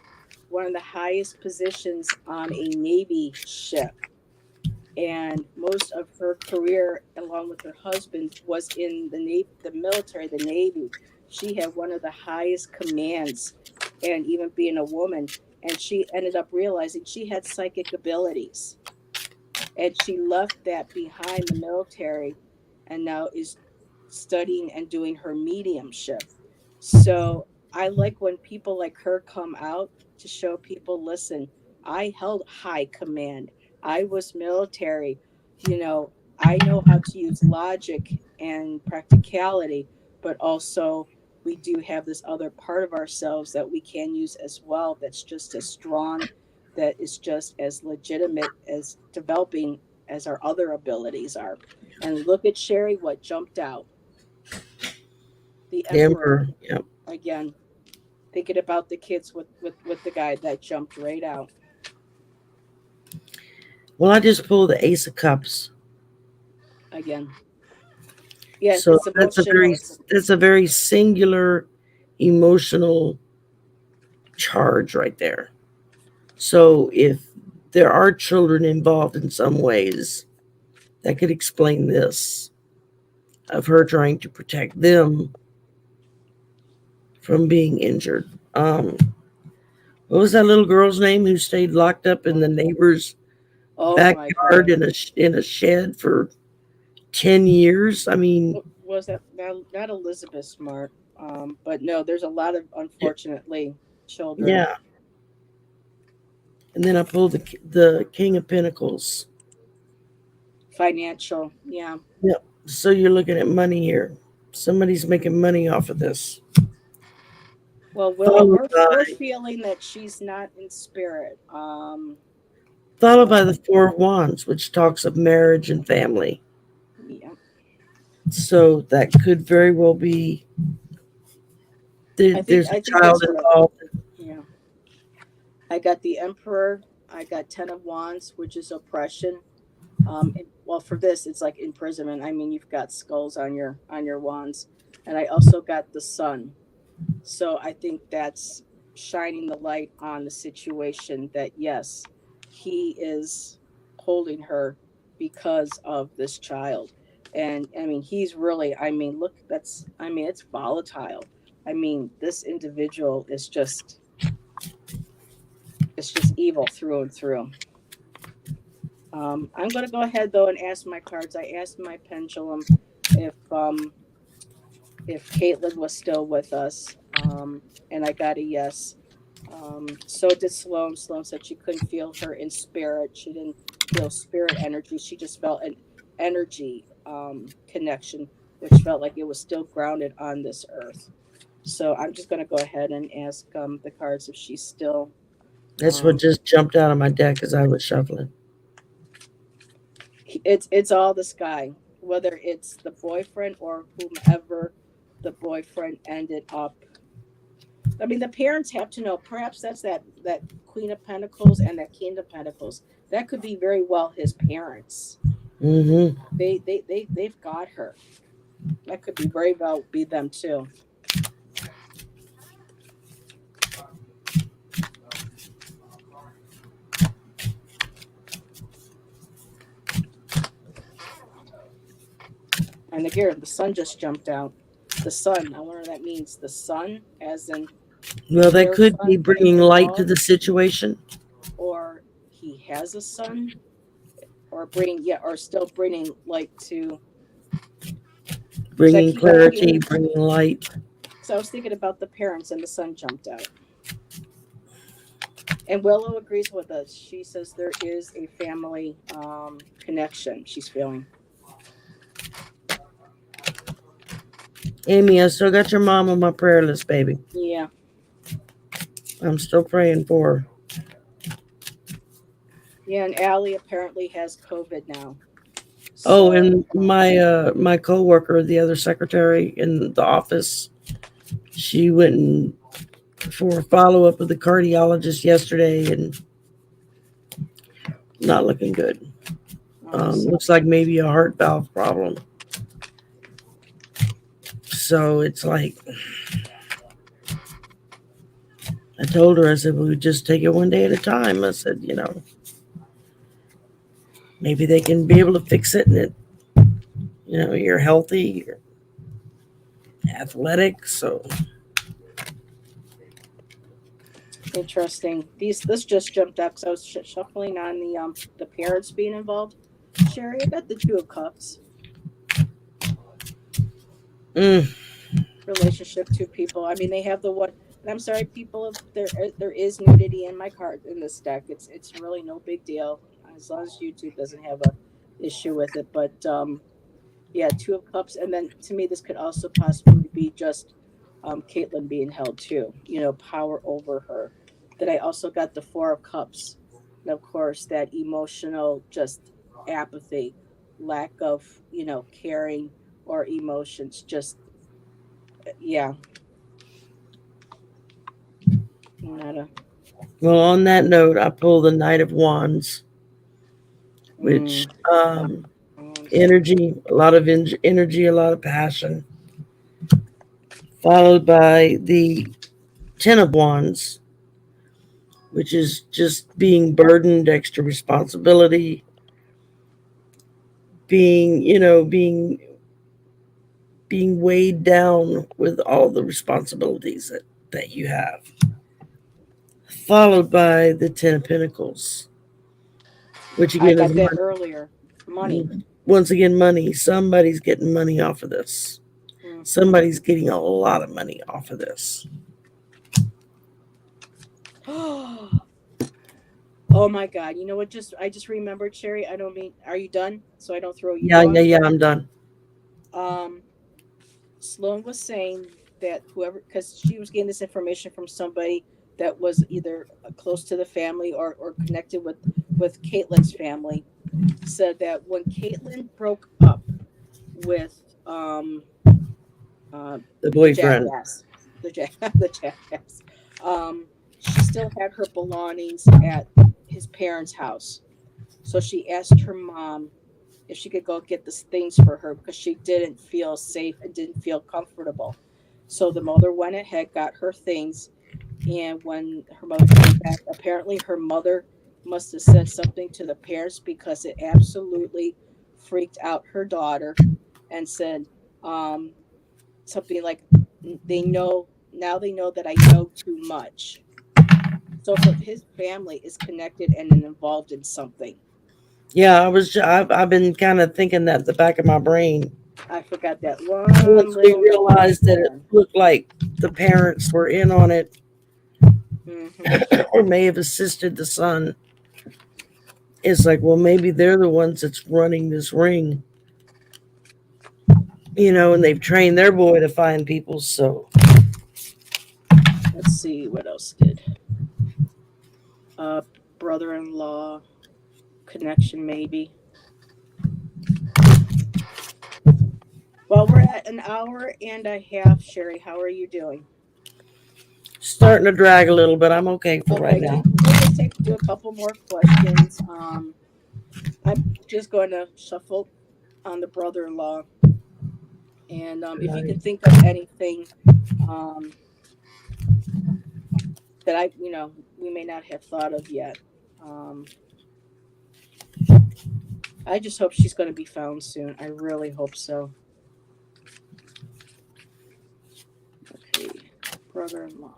one of the highest positions on a Navy ship, and most of her career, along with her husband, was in the military, the Navy. She had one of the highest commands, and even being a woman, and she ended up realizing she had psychic abilities, and she left that behind the military, and now is studying and doing her mediumship. So I like when people like her come out to show people, listen, I held high command. I was military. You know, I know how to use logic and practicality, but also we do have this other part of ourselves that we can use as well, that's just as strong, that is just as legitimate as developing as our other abilities are. And look at Sherry, what jumped out, the Emperor. Amber. Yeah. Again, thinking about the kids with the guy that jumped right out. Well, I just pulled the Ace of Cups. Again, yeah, So it's emotional. that's a very singular emotional charge right there. So if there are children involved in some ways, that could explain this of her trying to protect them from being injured. What was that little girl's name who stayed locked up in the neighbor's Oh my backyard God. in a shed for 10 years? I mean, Was that not Elizabeth Smart? But no, there's a lot of, unfortunately, children. yeah. And then I pulled the King of Pentacles. Financial, yeah. Yep. So you're looking at money here. Somebody's making money off of this. Well, Willow, Followed we're by feeling that she's not in spirit. followed by Uh, the Four of Wands, which talks of marriage and family. So that could very well be there's I a think child that's what I involved. yeah. I got the Emperor. I got Ten of Wands, which is oppression. Well, for this, it's like imprisonment. I mean, you've got skulls on your wands, and I also got the Sun. So I think that's shining the light on the situation that yes, he is holding her because of this child. And I mean, he's really, I mean, look, that's, I mean, it's volatile. I mean, this individual is just, it's just evil through and through. I'm going to go ahead though and ask my cards. I asked my pendulum if, um, if Caitlyn was still with us, and I got a yes. So did Sloan. Sloan said she couldn't feel her in spirit. She didn't feel spirit energy. She just felt an energy connection, which felt like it was still grounded on this earth. So I'm just going to go ahead and ask the cards if she's still. That's what Um, just jumped out of my deck as I was shuffling. it's all the sky, whether it's the boyfriend or whomever the boyfriend ended up. I mean, the parents have to know. Perhaps that's that Queen of Pentacles and that King of Pentacles. That could be very well his parents. Mm-hmm. They've got her. That could be very well be them too. And again, the sun just jumped out. The sun. I wonder what that means. The sun, as in Well, that their could be son getting bringing light to involved, the situation, or he has a son, or bringing yeah, or still bringing light to. Because I bringing keep thinking. clarity, bringing light. So I was thinking about the parents, and the sun jumped out. And Willow agrees with us. She says there is a family connection she's feeling. Amy, I still got your mom on my prayer list, baby. Yeah. I'm still praying for her. Yeah, and Allie apparently has COVID now. Oh, So, and my coworker, the other secretary in the office, she went for a follow up with the cardiologist yesterday, and not looking good. so Looks like maybe a heart valve problem. So it's like I told her, I said we would just take it one day at a time. I said, maybe they can be able to fix it, and you're healthy, you're athletic, so interesting. This just jumped up because I was shuffling on the parents being involved. Sherry, I got the Two of Cups. mm, Relationship, two people. I mean, they have the one. And I'm sorry, people. There is nudity in my card in this deck. It's really no big deal as long as YouTube doesn't have a issue with it. But yeah, Two of Cups, and then to me, this could also possibly be just Caitlyn being held too. You know, power over her. Then I also got the Four of Cups, and of course that emotional just apathy, lack of caring or emotions. Just yeah, nada. well, on that note, I pulled the Knight of Wands, which Mm, not once. energy, a lot of energy, a lot of passion, followed by the Ten of Wands, which is just being burdened, extra responsibility, being, being weighed down with all the responsibilities that you have. Followed by the Ten of Pentacles, which I again is got that earlier. Money. once again money. Somebody's getting money off of this. Mm. Somebody's getting a lot of money off of this. Oh my God! You know what? I just remembered, Sherry. I don't mean. Are you done? So I don't throw you Yeah, yeah, off. yeah. I'm done. Um, Sloan was saying that whoever, because she was getting this information from somebody that was either close to the family or connected with Caitlyn's family, said that when Caitlyn broke up with um, uh, The the boyfriend. jackass, the jackass. She still had her belongings at his parents' house, so she asked her mom if she could go get the things for her because she didn't feel safe and didn't feel comfortable. So the mother went ahead, got her things, and when her mother came back, apparently her mother must have said something to the parents because it absolutely freaked out her daughter and said um, something like, they know now, they know that I know too much. So her his family is connected and involved in something. Yeah, I've been kind of thinking that at the back of my brain. I forgot that one Once we little note right realized that it there. looked like the parents were in on it, Hmm. or may have assisted the son, it's like, well, maybe they're the ones that's running this ring, and they've trained their boy to find people. So, Let's see what else did. Uh, brother-in-law connection maybe. Well, we're at an hour and a half. Sherry, how are you doing? starting to drag a little, but I'm okay for right Okay, now. we'll just do a couple more questions. I'm just going to shuffle on the brother-in-law, and if you can think of anything um, that we may not have thought of yet. Um, I just hope she's going to be found soon. I really hope so. Okay, brother-in-law,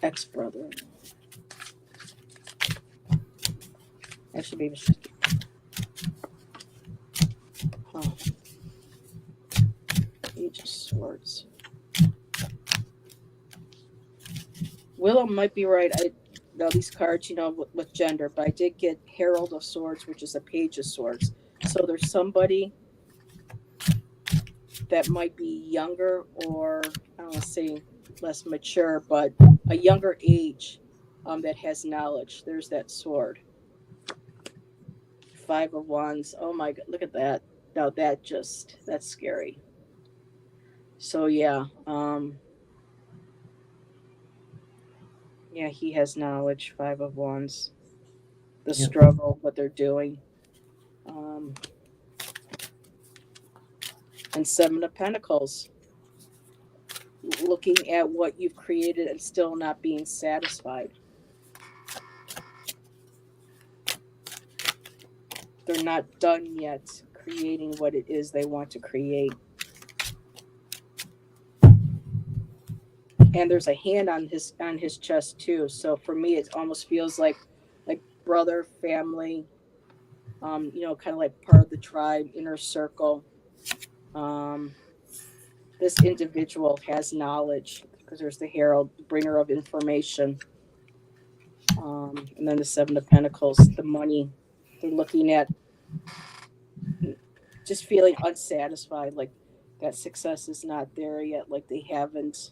ex-brother-in-law. Actually, maybe she's. Oh, Page of Swords. Willow might be right. I Now these cards, with gender, but I did get Herald of Swords, which is a Page of Swords. So there's somebody that might be younger, or I don't want to say less mature, but a younger age, that has knowledge. There's that sword. Five of Wands. Oh my God, look at that. Now that's scary. So yeah, yeah, he has knowledge. Five of Wands. The Yeah. struggle, what they're doing. Um, and Seven of Pentacles, looking at what you've created and still not being satisfied. They're not done yet creating what it is they want to create. And there's a hand on his chest too. So for me, it almost feels like brother, family, kind of like part of the tribe, inner circle. Um, this individual has knowledge because there's the herald, bringer of information. And then the Seven of Pentacles, the money. They're looking at just feeling unsatisfied, like that success is not there yet, like they haven't.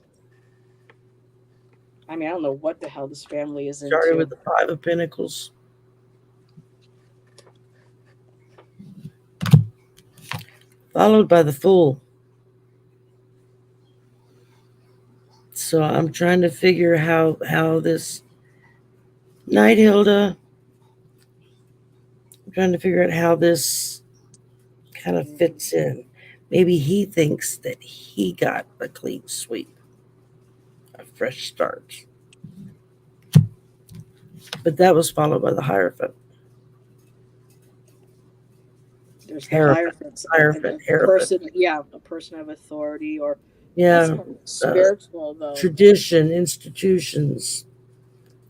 I mean, I don't know what the hell this family is Started with into. the Five of Pentacles, followed by the Fool. So I'm trying to figure how this Night Hilda. I'm trying to figure out how this kind of Mhm. fits in. Maybe he thinks that he got a clean sweep, a fresh start. But that was followed by the Hierophant. There's the Hierophant, Hierophants, Hierophant, a Hierophant. person, yeah, a person of authority, or that's Yeah. more Uh, spiritual though. Tradition, institutions,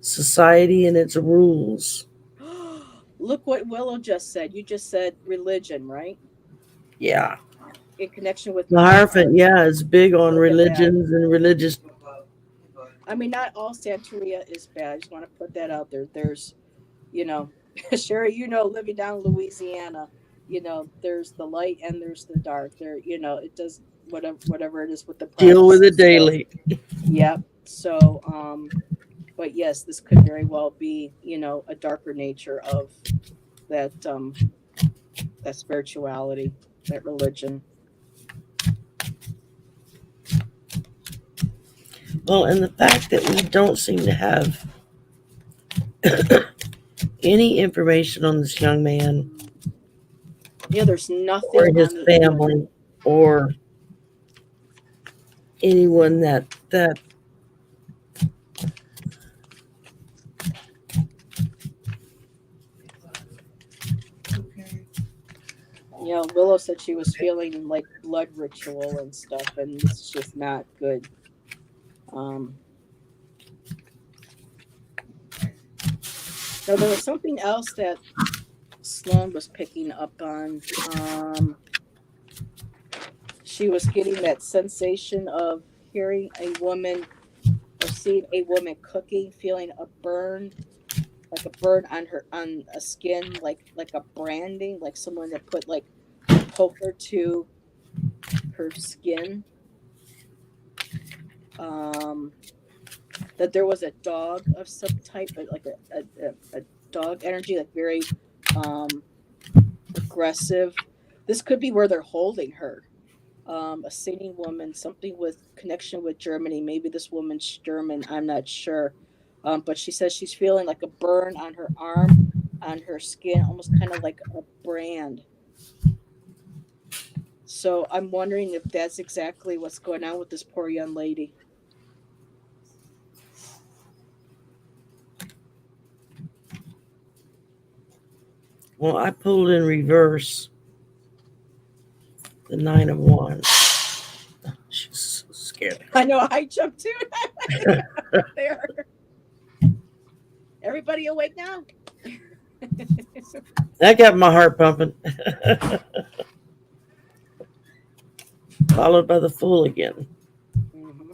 society and its rules. Look what Willow just said. You just said religion, right? Yeah. In connection with The my Hierophant, cards. yeah, is big on Look at that. religions and religious. I mean, not all Santeria is bad. I just want to put that out there. There's, you know, Sherry, living down in Louisiana, there's the light and there's the dark. There, it does whatever it is with the Deal with it prophecies. So, daily. yep. So, but yes, this could very well be, a darker nature of that, that spirituality, that religion. Well, and the fact that we don't seem to have any information on this young man Yeah, there's or nothing his on the internet. family or anyone that Yeah, Willow said she was feeling like blood ritual and stuff, and it's just not good. Um, Now there was something else that Sloan was picking up on. She was getting that sensation of hearing a woman or seeing a woman cooking, feeling a burn, like a burn on her on a skin, like a branding, like someone that put like a poker to her skin. Um, that there was a dog of some type, like a dog energy, like very um, aggressive. This could be where they're holding her. A singing woman, something with connection with Germany. Maybe this woman's German. I'm not sure. But she says she's feeling like a burn on her arm, on her skin, almost kind of like a brand. So I'm wondering if that's exactly what's going on with this poor young lady. well, I pulled in reverse the 9 of Wands. She's so scared. I know I jumped too. There. Everybody awake now? That got my heart pumping. Followed by the Fool again. Hmm.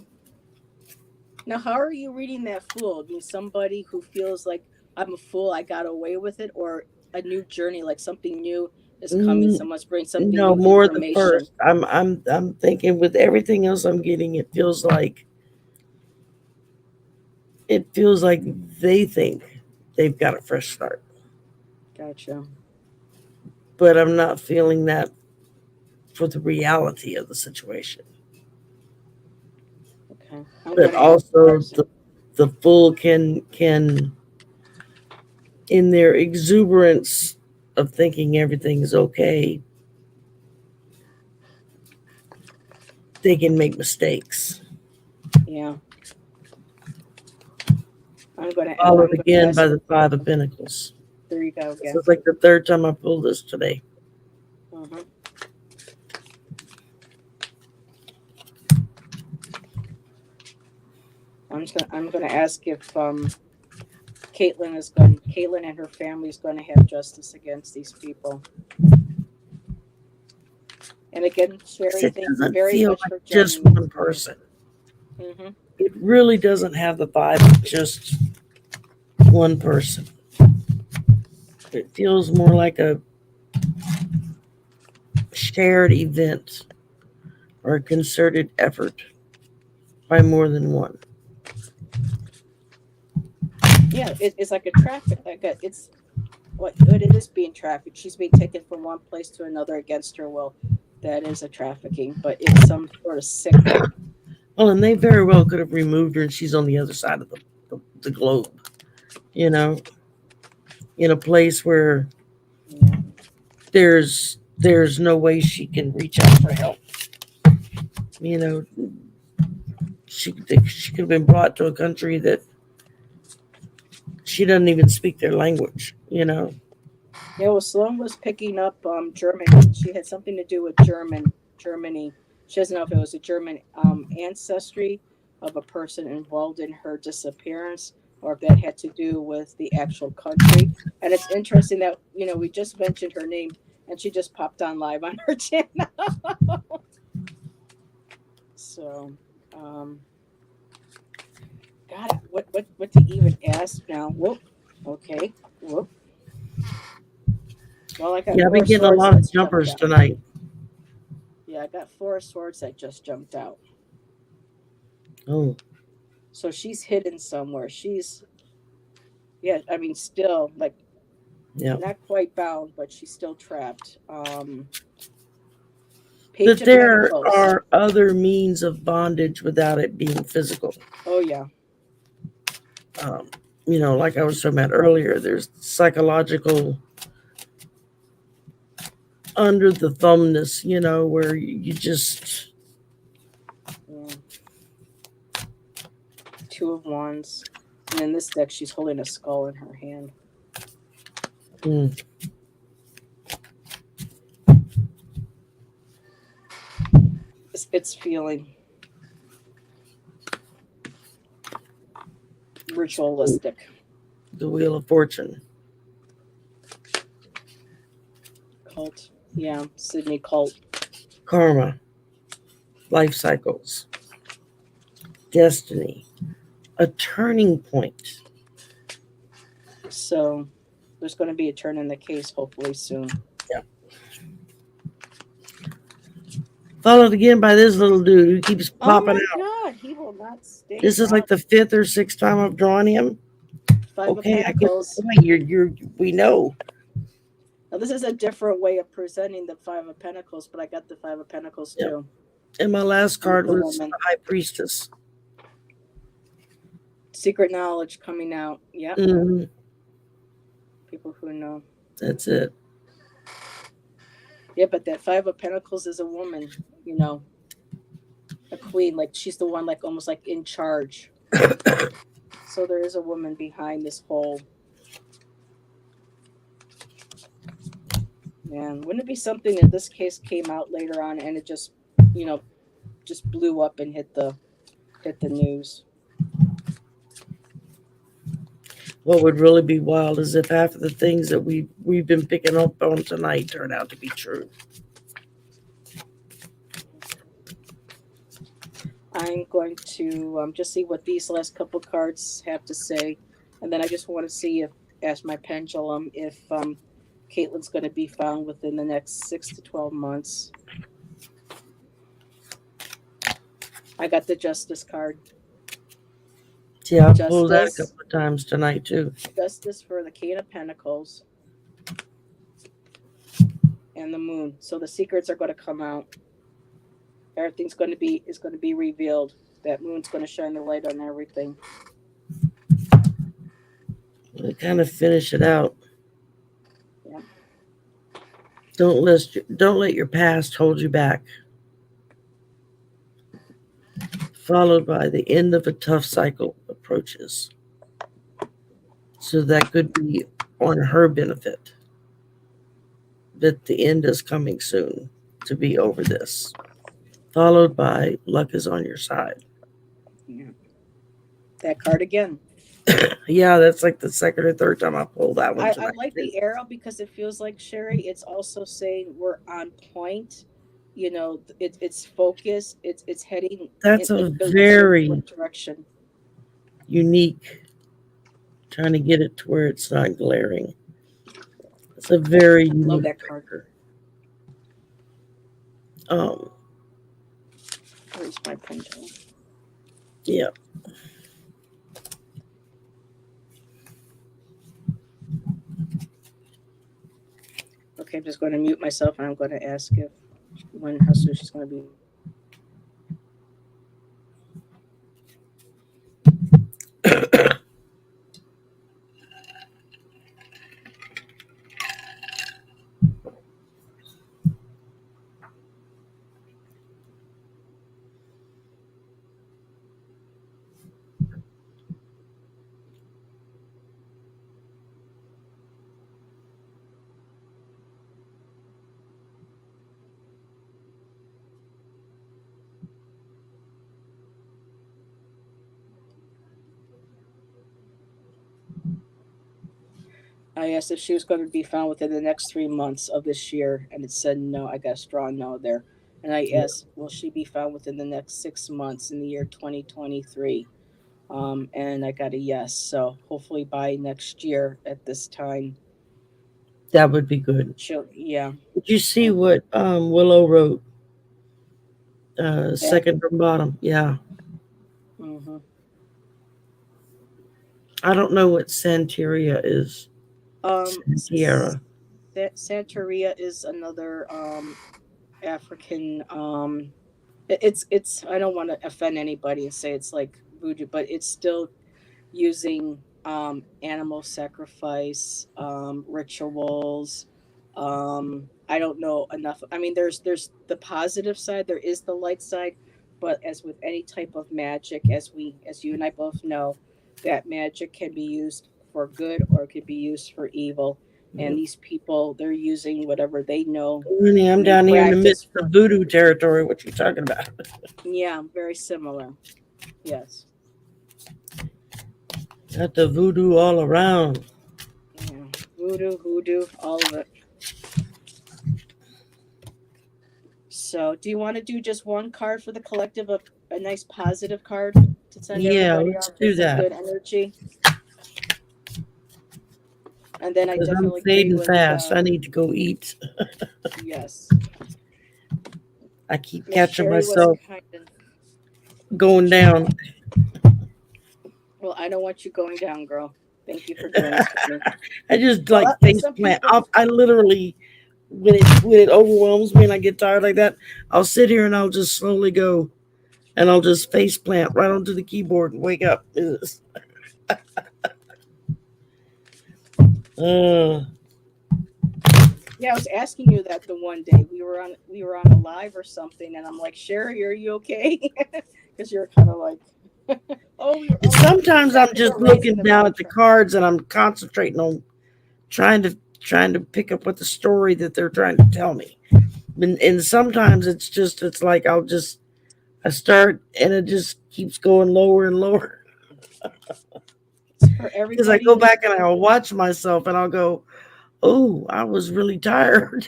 Now, how are you reading that fool? I mean, somebody who feels like I'm a fool, I got away with it, or a new journey, like something new is coming, Mm, someone's bringing something no, new more the information. first. I'm thinking with everything else I'm getting, it feels like they think they've got a fresh start. Gotcha. But I'm not feeling that for the reality of the situation. Okay. I'm But going to ask also Darcy. the Fool can in their exuberance of thinking everything's okay, they can make mistakes. Yeah. I'm going to, Followed I'm going to again ask by if, the Five of Pentacles. there you go This again. is like the third time I pulled this today. Hmm. I'm going to ask if, Caitlyn and her family is going to have justice against these people. And again, Sherry, It thank you doesn't very feel much like for just joining me one tonight. person. Hmm. It really doesn't have the vibe of just one person. It feels more like a shared event or a concerted effort by more than one. Yeah, it's like a traffic, it's what it is being trafficked. She's being taken from one place to another against her will. That is a trafficking, but it's some sort of sick. Well, and they very well could have removed her and she's on the other side of the globe, you know, in a place where Yeah, there's no way she can reach out for help. You know, she could have been brought to a country that she doesn't even speak their language, you know. yeah. Well, Sloan was picking up Germany. She had something to do with Germany. She doesn't know if it was a German ancestry of a person involved in her disappearance, or if that had to do with the actual country. And it's interesting that we just mentioned her name, and she just popped on live on her channel. So, um, God, what to even ask now? Whoop. Okay. Whoop. Well, I got Yeah, I've been four getting a swords lot of that's jumped jumpers out. tonight. Yeah, I got four swords that just jumped out. Oh, So she's hidden somewhere. Yeah, I mean, still like yeah. not quite bound, but she's still trapped. Page That of there Pentacles. are other means of bondage without it being physical. Oh yeah. Um, like I was talking about earlier, there's psychological under the thumbness, where you just, Yeah. Two of Wands. And in this deck, she's holding a skull in her hand. mm, It's feeling ritualistic. the Wheel of Fortune, Cult. Yeah, Sydney cult. karma, life cycles, destiny, a turning point. So there's going to be a turn in the case hopefully soon. Yeah. Followed again by this little dude who keeps Oh popping my out. God, he will not stay This is down. like the fifth or sixth time I've drawn him. Five of Okay, I get the Pentacles. point. We know. Now this is a different way of presenting the Five of Pentacles, but I got the Five of Pentacles Yeah. too. And my last card The was woman. the High Priestess. Secret knowledge coming out. Yep. Mm-hmm. People who know. That's it. Yeah, but that Five of Pentacles is a woman, a queen. Like she's the one, like almost like in charge. So there is a woman behind this whole. Man, wouldn't it be something if this case came out later on and it just, just blew up and hit the news? What would really be wild is if half of the things that we've been picking up on tonight turn out to be true. I'm going to just see what these last couple cards have to say, and then I just want to see if, ask my pendulum, if Caitlyn's going to be found within the next 6 to 12 months. I got the Justice card. Yeah, I pulled that a couple of times tonight too. Justice for the King of Pentacles and the Moon. So the secrets are going to come out. Everything's going to be revealed. That Moon's going to shine the light on everything. To kind of finish it out. Yeah. Don't let your past hold you back. Followed by the end of a tough cycle approaches. So that could be on her benefit. That the end is coming soon to be over this. Followed by luck is on your side. Yeah. That card again. Yeah, that's like the second or third time I pulled that one I tonight. like the arrow because it feels like, Sherry, it's also saying we're on point. It's focused. It's heading That's in a the very right direction. unique, trying to get it to where it's not glaring. It's a very unique. Love that card. Where's my pendulum? Yeah. Okay, I'm just going to mute myself and I'm going to ask if how soon she's going to be. I asked if she was going to be found within the next 3 months of this year, and it said no. I got a strong no there. And I asked, will she be found within the next 6 months in the year 2023? And I got a yes. So hopefully by next year at this time. That would be good. Yeah. Did you see what Willow wrote? Second from bottom. Yeah. Mm-hmm. I don't know what Santeria is. Um, Santiera. Santeria is another African. It's. I don't want to offend anybody and say it's like voodoo, but it's still using animal sacrifice rituals. I don't know enough. I mean, there's the positive side, there is the light side, but as with any type of magic, as you and I both know, that magic can be used for good or it could be used for evil. And Yep. these people, they're using whatever they know Honey, I'm and down here in the midst practice of for. voodoo territory. What you talking about? Yeah, very similar. Yes. Got the voodoo all around. Yeah. Voodoo, hoodoo, all of it. So, do you want to do just one card for the collective, a nice positive card to send Yeah, everybody let's out with do some that. good energy? And then I Because I'm definitely agree fading with, fast. I need to go eat. yes, I keep Miss catching Sherry was myself kind of going down. checking. Well, I don't want you going down, girl. Thank you for doing this for me. I just Well, like and face some plant. people, I literally, when it overwhelms me and I get tired like that, I'll sit here and I'll just slowly go and I'll just face plant right onto the keyboard and wake up. Uh, yeah, I was asking you that the one day we were on a live or something, and I'm like, Sherry, are you okay? Because you're kind of like, and oh yeah, sometimes I'm exactly. just We're raising looking the down at the mantra. cards and I'm concentrating on trying to pick up what the story that they're trying to tell me. And sometimes it's like I start and it just keeps going lower and lower It's for because I everybody go in this back and room. I'll watch myself and I'll go, oh, I was really tired.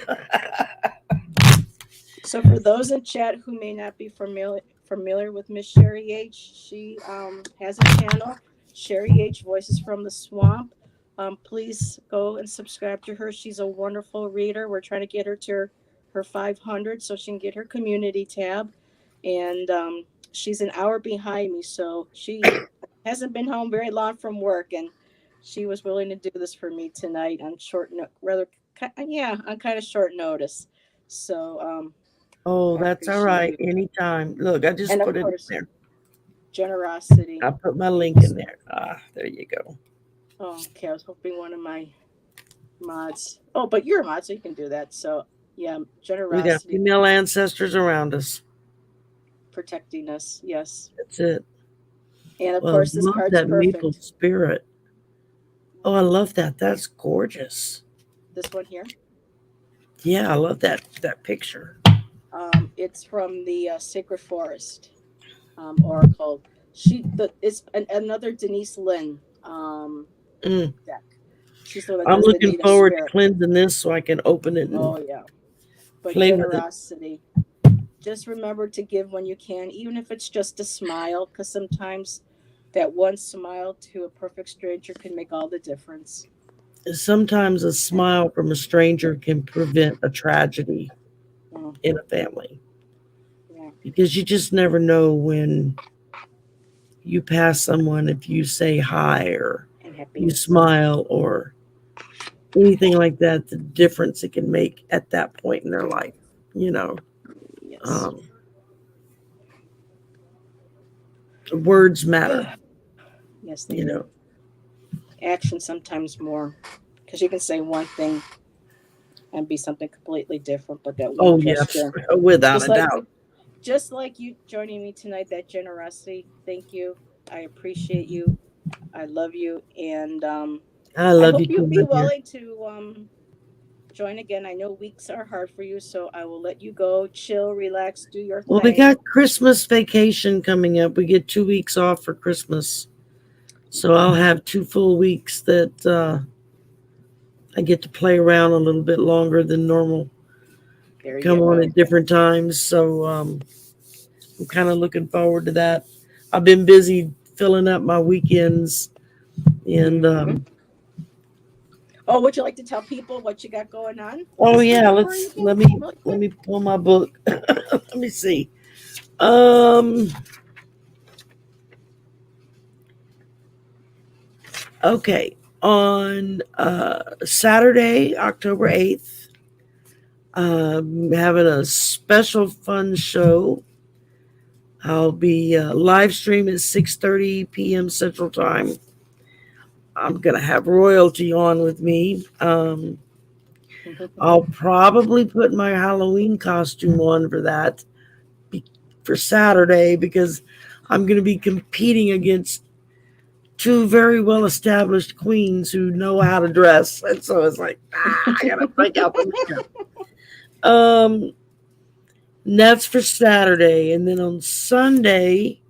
So for those in chat who may not be familiar with Miss Sherry H, she has a channel, Sherry H Voices from the Swamp. Please go and subscribe to her. She's a wonderful reader. We're trying to get her to her 500 so she can get her community tab. And she's an hour behind me, so she hasn't been home very long from work, and she was willing to do this for me tonight on short, rather, yeah, on kind of short notice. So Oh, I that's all appreciate right. you. Anytime. Look, I just And of put it in course, there. generosity. I put my Thank link you in so there. much. Ah, there you go. Oh, okay. I was hoping one of my mods. Oh, but you're a mod, so you can do that. So, yeah, We got generosity, female ancestors around us. protecting us. Yes. That's it. And of Well, course, this love card's that maple perfect. spirit. Oh, I love that. That's gorgeous. This one here. Yeah, I love that picture. It's from the Sacred Forest Oracle. It's another Denise Lynn Mm. deck. She's the one that I'm does the looking native forward to spirit. cleansing this so I can open it and Oh, yeah. But play with it. generosity. Just remember to give when you can, even if it's just a smile, because sometimes that one smile to a perfect stranger can make all the difference. Sometimes a And smile from a stranger can prevent a tragedy in a family yeah, because you just never know when you pass someone if you say hi or and you happiness. smile or anything like that, the difference it can make at that point in their life, you know. Yes. Um, words matter, Yes, they you do. know. Action sometimes more, because you can say one thing and be something completely different, but that one Oh, yes, gesture, without just a like doubt. just like you joining me tonight, that generosity. Thank you. I appreciate you. I love you, and I I love you hope too, you'll my be dear. willing to join again. I know weeks are hard for you, so I will let you go, chill, relax, do your Well, we thing. got Christmas vacation coming up. We get 2 weeks off for Christmas. So I'll have 2 full weeks that I get to play around a little bit longer than normal, There you come on go. at different times. So I'm kind of looking forward to that. I've been busy filling up my weekends. And Hmm. Oh, would you like to tell people what you got going on oh, this yeah, week or let's anything let me really let quick? me pull my book. Let me see. Um, okay. On Saturday, October 8th, Having a special fun show. I'll be live stream at 6:30 p.m. Central Time. I'm gonna have royalty on with me. I'll probably put my Halloween costume on for that for Saturday because I'm gonna be competing against two very well established queens who know how to dress, and so it's like I gotta break out the makeup. Um, and that's for Saturday, and then on Sunday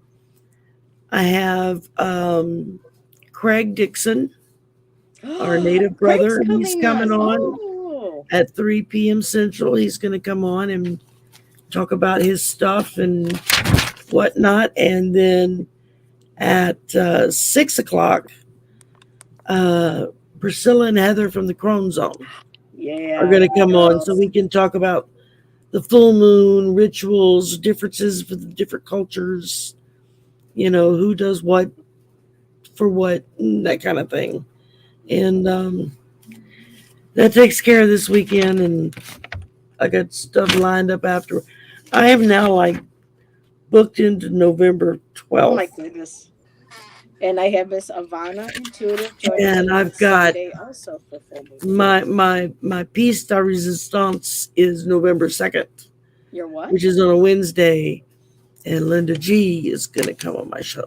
I have Craig Dixon, our native Craig's brother. He's coming coming on. on Oh, at 3 p.m. Central. He's going to come on and talk about his stuff and whatnot. And then at 6 o'clock, uh, Priscilla and Heather from the Crone Zone are yeah, going to come on so girls. we can talk about the full moon, rituals, differences for the different cultures, who does what for what, that kind of thing. And that takes care of this weekend. And I got stuff lined up after. I am now like booked into November Oh my 12th. goodness. And I have Miss Ivana Intuitive joining And me on I've got Sunday also for full moon. my piece de resistance is November 2nd, Your what? which is on a Wednesday. And Linda G is going to come on my show.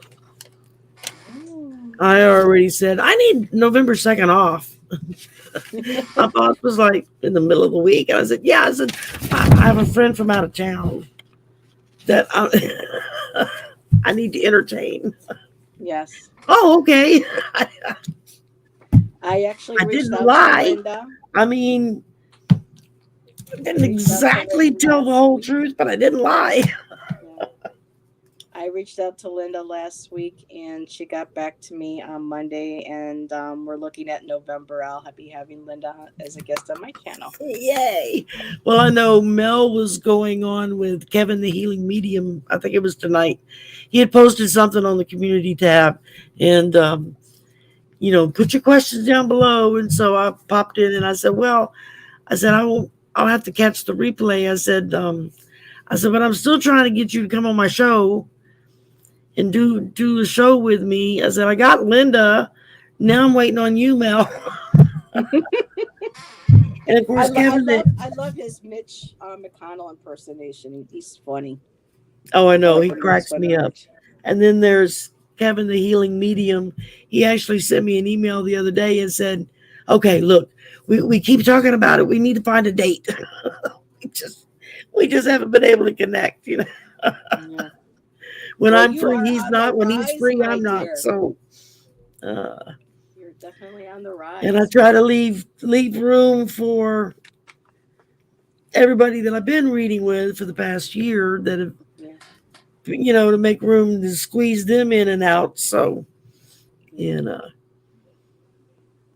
Oh. I already said I need November 2nd off. My boss was like in the middle of the week. And I said, yeah. I said, I have a friend from out of town that I need to entertain. Yes. Oh, okay. I actually I reached didn't out to lie. Linda. I mean, I didn't Reached out to exactly Linda tell the last whole week. truth, but I didn't lie. Yeah. I reached out to Linda last week and she got back to me on Monday. And we're looking at November. I'll be having Linda as a guest on my channel. Yay. Well, I know Mel was going on with Kevin the Healing Medium. I think it was tonight. He had posted something on the community tab and, put your questions down below. And so I popped in and I said, well, I'll have to catch the replay. I said, but I'm still trying to get you to come on my show and do a show with me. I said, I got Linda. Now I'm waiting on you, Mel. And of course, I love his Mitch McConnell impersonation. He's funny. Oh, I know. He Everybody makes cracks fun me of up. Mitch. And then there's Kevin, the Healing Medium. He actually sent me an email the other day and said, okay, look, we keep talking about it. We need to find a date. we just we just haven't been able to connect. Yeah. When Well, I'm you free, are he's on the not. When he's rise, free, my I'm not. dear. So uh You're definitely on the and I rise. try to leave room for everybody that I've been reading with for the past year that have Yeah. to make room to squeeze them in and out. So, Yeah. you know,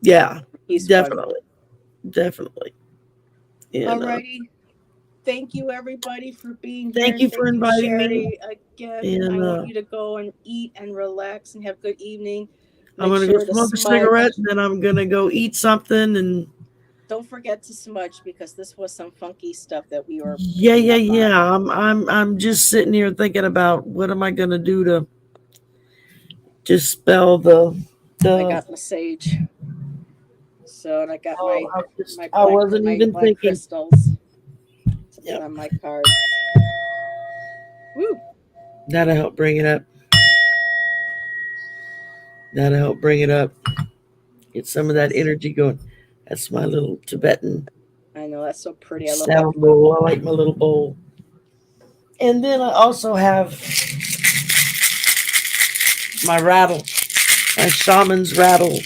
yeah, He's fun. definitely, definitely. And Alrighty. Thank you, everybody, for being thank here. you for Thank you, inviting me. Sherry. Again, I And want you to go and eat and relax and have a good evening. I'm Make gonna go sure to smoke a cigarette, smudge. and then I'm gonna go eat something. And Don't forget to smudge because this was some funky stuff that we were yeah, picking yeah, up on. yeah. I'm just sitting here thinking about what am I gonna do to dispel I the. got my sage. So, and I got Oh, my I black wasn't my even black thinking. crystals to put Yep, on my cards. Woo! that'll help bring it up. That'll help bring it up. Get some of that Yes. energy going. That's my little Tibetan I know that's so pretty. I love that. sound bowl. I like my little bowl. And then I also have my rattle, my shaman's rattle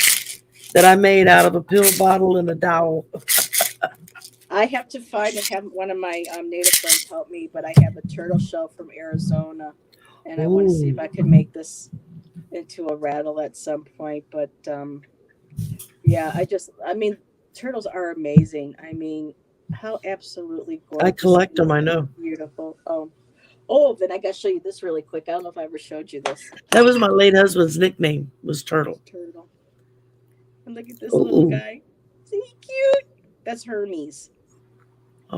that I made out of a pill bottle and a dowel. I have to find and have one of my native friends help me, but I have a turtle shell from Arizona, and I want to see if Ooh, I can make this into a rattle at some point. But yeah, I mean, turtles are amazing. I mean, how absolutely I gorgeous collect them, and I know. beautiful. Oh, then I got to show you this really quick. I don't know if I ever showed you this. That was my late husband's nickname, was Turtle. Turtle. And look at this little Oh, guy. Isn't he cute? That's Hermes.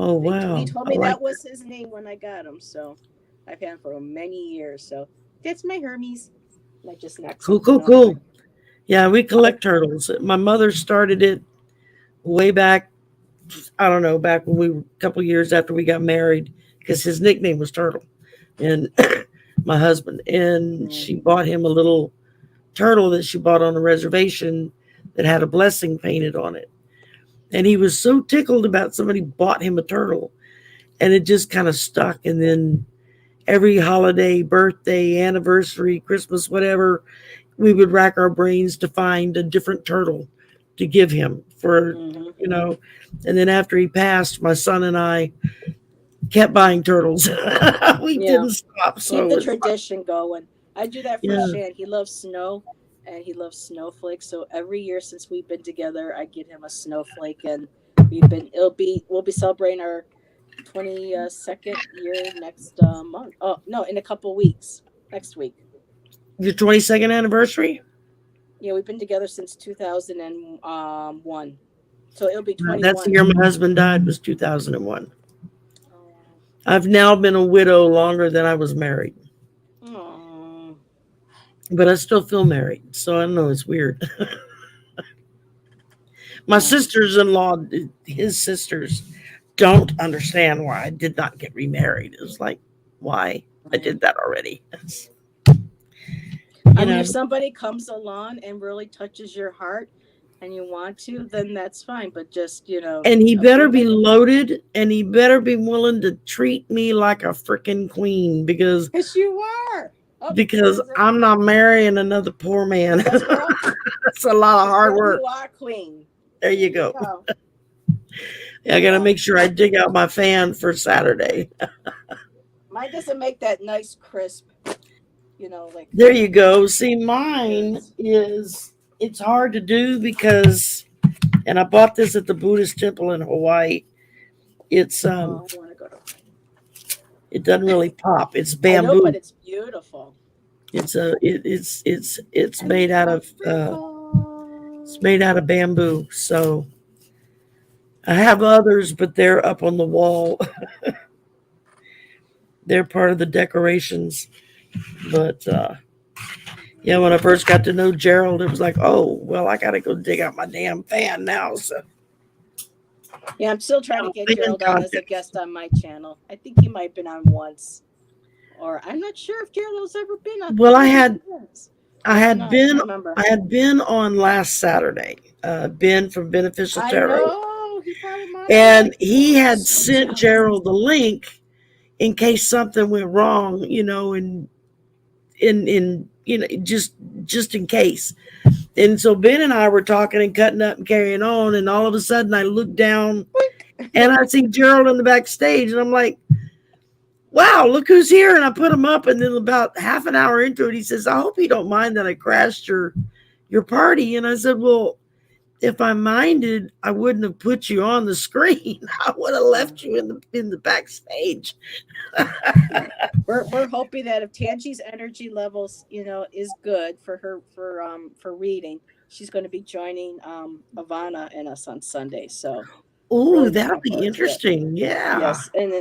Oh He wow. told I me like that was his name when I got him. So I've had him for many years. So that's my Hermes. And I just knocked cool, something cool, off my. cool. Yeah, we Oh, collect turtles. My mother started it way back, I don't know, back when we were a couple years after we got married, because his nickname was Turtle. And my husband. And mm, she bought him a little turtle that she bought on a reservation that had a blessing painted on it. And he was so tickled about somebody bought him a turtle. And it just kind of stuck. And then every holiday, birthday, anniversary, Christmas, whatever, we would rack our brains to find a different turtle to give him for, hmm you know. And then after he passed, my son and I kept buying turtles. We yeah. didn't stop. Keep So the it's like, tradition going. I do that for yeah, Shan. He loves snow and he loves snowflakes. So every year since we've been together, I get him a snowflake, and we'll be celebrating our 22nd year next month. Oh, no, in a couple weeks. Next week. your 22nd anniversary. Yeah, we've been together since 2001. So it'll be That's the 21. year my husband died, was 2001. Oh. I've now been a widow longer than I was married, Oh. but I still feel married. So I don't know, it's weird. My Yeah. sisters in law, his sisters, don't understand why I did not get remarried. It was like, why? I Right. did that already. I You mean, know, if somebody comes along and really touches your heart and you want to, then that's fine. But just, and he a better be woman, loaded and he better be willing to treat me like a freaking queen because you are. Oh, because there's a I'm not marrying another poor man. yes, girl. That's a lot of Yes, hard girl, work. you are queen. There There you you go. go. I got to Yeah. make sure I dig out my fan for Saturday. Mine doesn't make that nice crisp, like There you go. See, yours. mine is, it's hard to do because, and I bought this at the Buddhist temple in Hawaii. It's Oh, I want to go to. it doesn't really pop. It's I know, but bamboo. it's beautiful. It's And made it's out of it's Avril. made out of bamboo. So I have others, but they're up on the wall. They're part of the decorations. But yeah, when I first got to know Gerald, it was like, oh, well, I got to go dig out my damn fan now. So, Yeah, I'm still trying to get fan Gerald on as a contest. guest on my channel. I think he might have been on once, or I'm not sure if Gerald has ever been on. Well, Maybe he has. I I don't had know. I been, can't remember. I had been on last Saturday. Ben from Beneficial I Tarot, know he probably and moderated. he Oh, I'm had so sent jealous. Gerald the link in case something went wrong, you know, and in just in case. And so Ben and I were talking and cutting up and carrying on, and all of a sudden I look down and I see Gerald in the backstage, and I'm like, wow, look who's here. And I put him up, and then about half an hour into it, he says, I hope you don't mind that I crashed your party. And I said, well, if I minded, I wouldn't have put you on the screen. I would have Yeah, left you in the backstage. yeah. We're hoping that if Tangie's energy levels, is good for her for reading, she's going to be joining Ivana and us on Sunday. So Oh, really that'll looking be forward to it. interesting. Yeah. Yes, and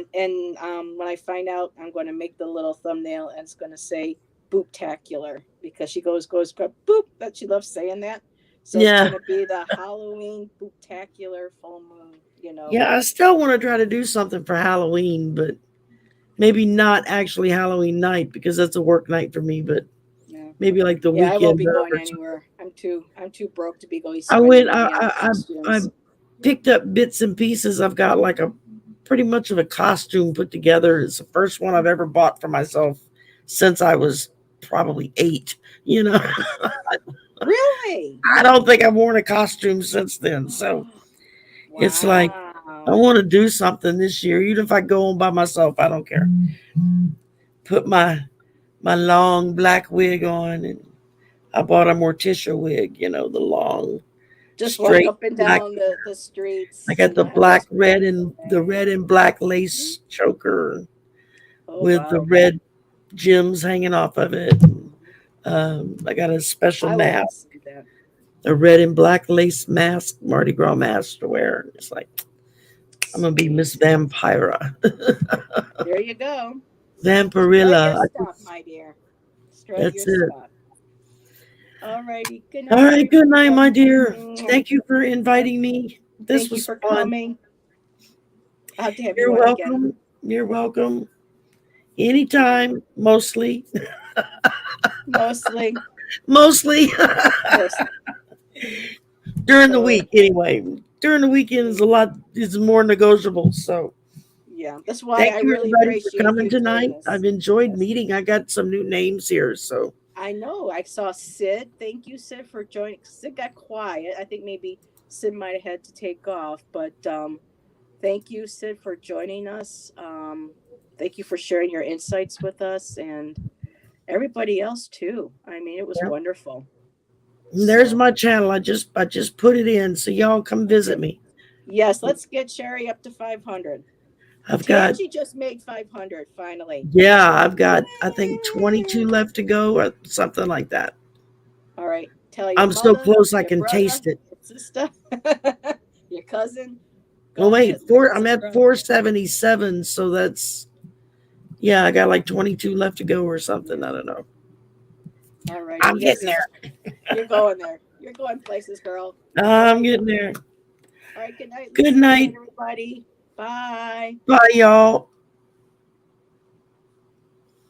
when I find out, I'm going to make the little thumbnail, and it's going to say "booptacular" because she goes boop. That she loves saying that. So it's Yeah. going to be the Halloween booptacular full moon. Yeah. I still want to try to do something for Halloween, but maybe not actually Halloween night because that's a work night for me, but Yeah, maybe like the yeah. I won't weekend be going or something. anywhere. I'm too broke to be going I spending went, money on I costumes. picked up bits and pieces. I've got like a pretty much of a costume put together. It's the first one I've ever bought for myself since I was probably 8. You know, Really? I don't think I've worn a costume since then. So it's like, I Wow. want to do something this year. Even if I go on by myself, I don't care. Put my long black wig on, and I bought a Morticia wig, you know, the long, Just walk straight up and black. down the I streets, got the have those black, red, beautiful and the red bangs. and black lace choker Oh with the wow. red gems hanging off of it. I got a special I would love to mask, see that. a red and black lace mask, Mardi Gras mask to wear. It's like, I'm gonna be Miss Vampira. There you go. Strut Vampirilla. your stuff, my dear. Strut That's your it. stuff. All righty. Good All night, right, good night, my everyone. dear. Mwah. Thank you for inviting me. This Thank you was for fun. coming. I'll have to have You're you on again. welcome. You're welcome. Anytime, mostly. Mostly. Mostly Mostly. during the So week, anyway. During the weekend is more negotiable. So yeah, that's why thank I you really everybody for appreciate coming you doing tonight. I've this. enjoyed Yes. meeting. I got some new names here. So I know. I saw Sid. Thank you, Sid, for joining. Sid got quiet. I think maybe Sid might have had to take off, but thank you, Sid, for joining us. Thank you for sharing your insights with us and everybody else too. I mean, it was yeah. wonderful. There's So my channel. I just put it in. So y'all come visit okay. me. Yes, let's get Sherry up to 500. I've got Tangy just made 500 finally. yeah, I've got I think 22 Yay! left to go or something like that. All right. Tell your I'm so mother, close I your can brother, taste it. your sister, your cousin. Oh Go wait, ahead. four Tell I'm at everyone. 477, so that's yeah, I got like 22 left to go or something. Yeah. I don't know. All righty. I'm getting Yes, there. you're going there. You're going places, girl. All I'm right. getting there. All right. Good night, Good Lisa. Good night, night. everybody. Bye. Bye, y'all.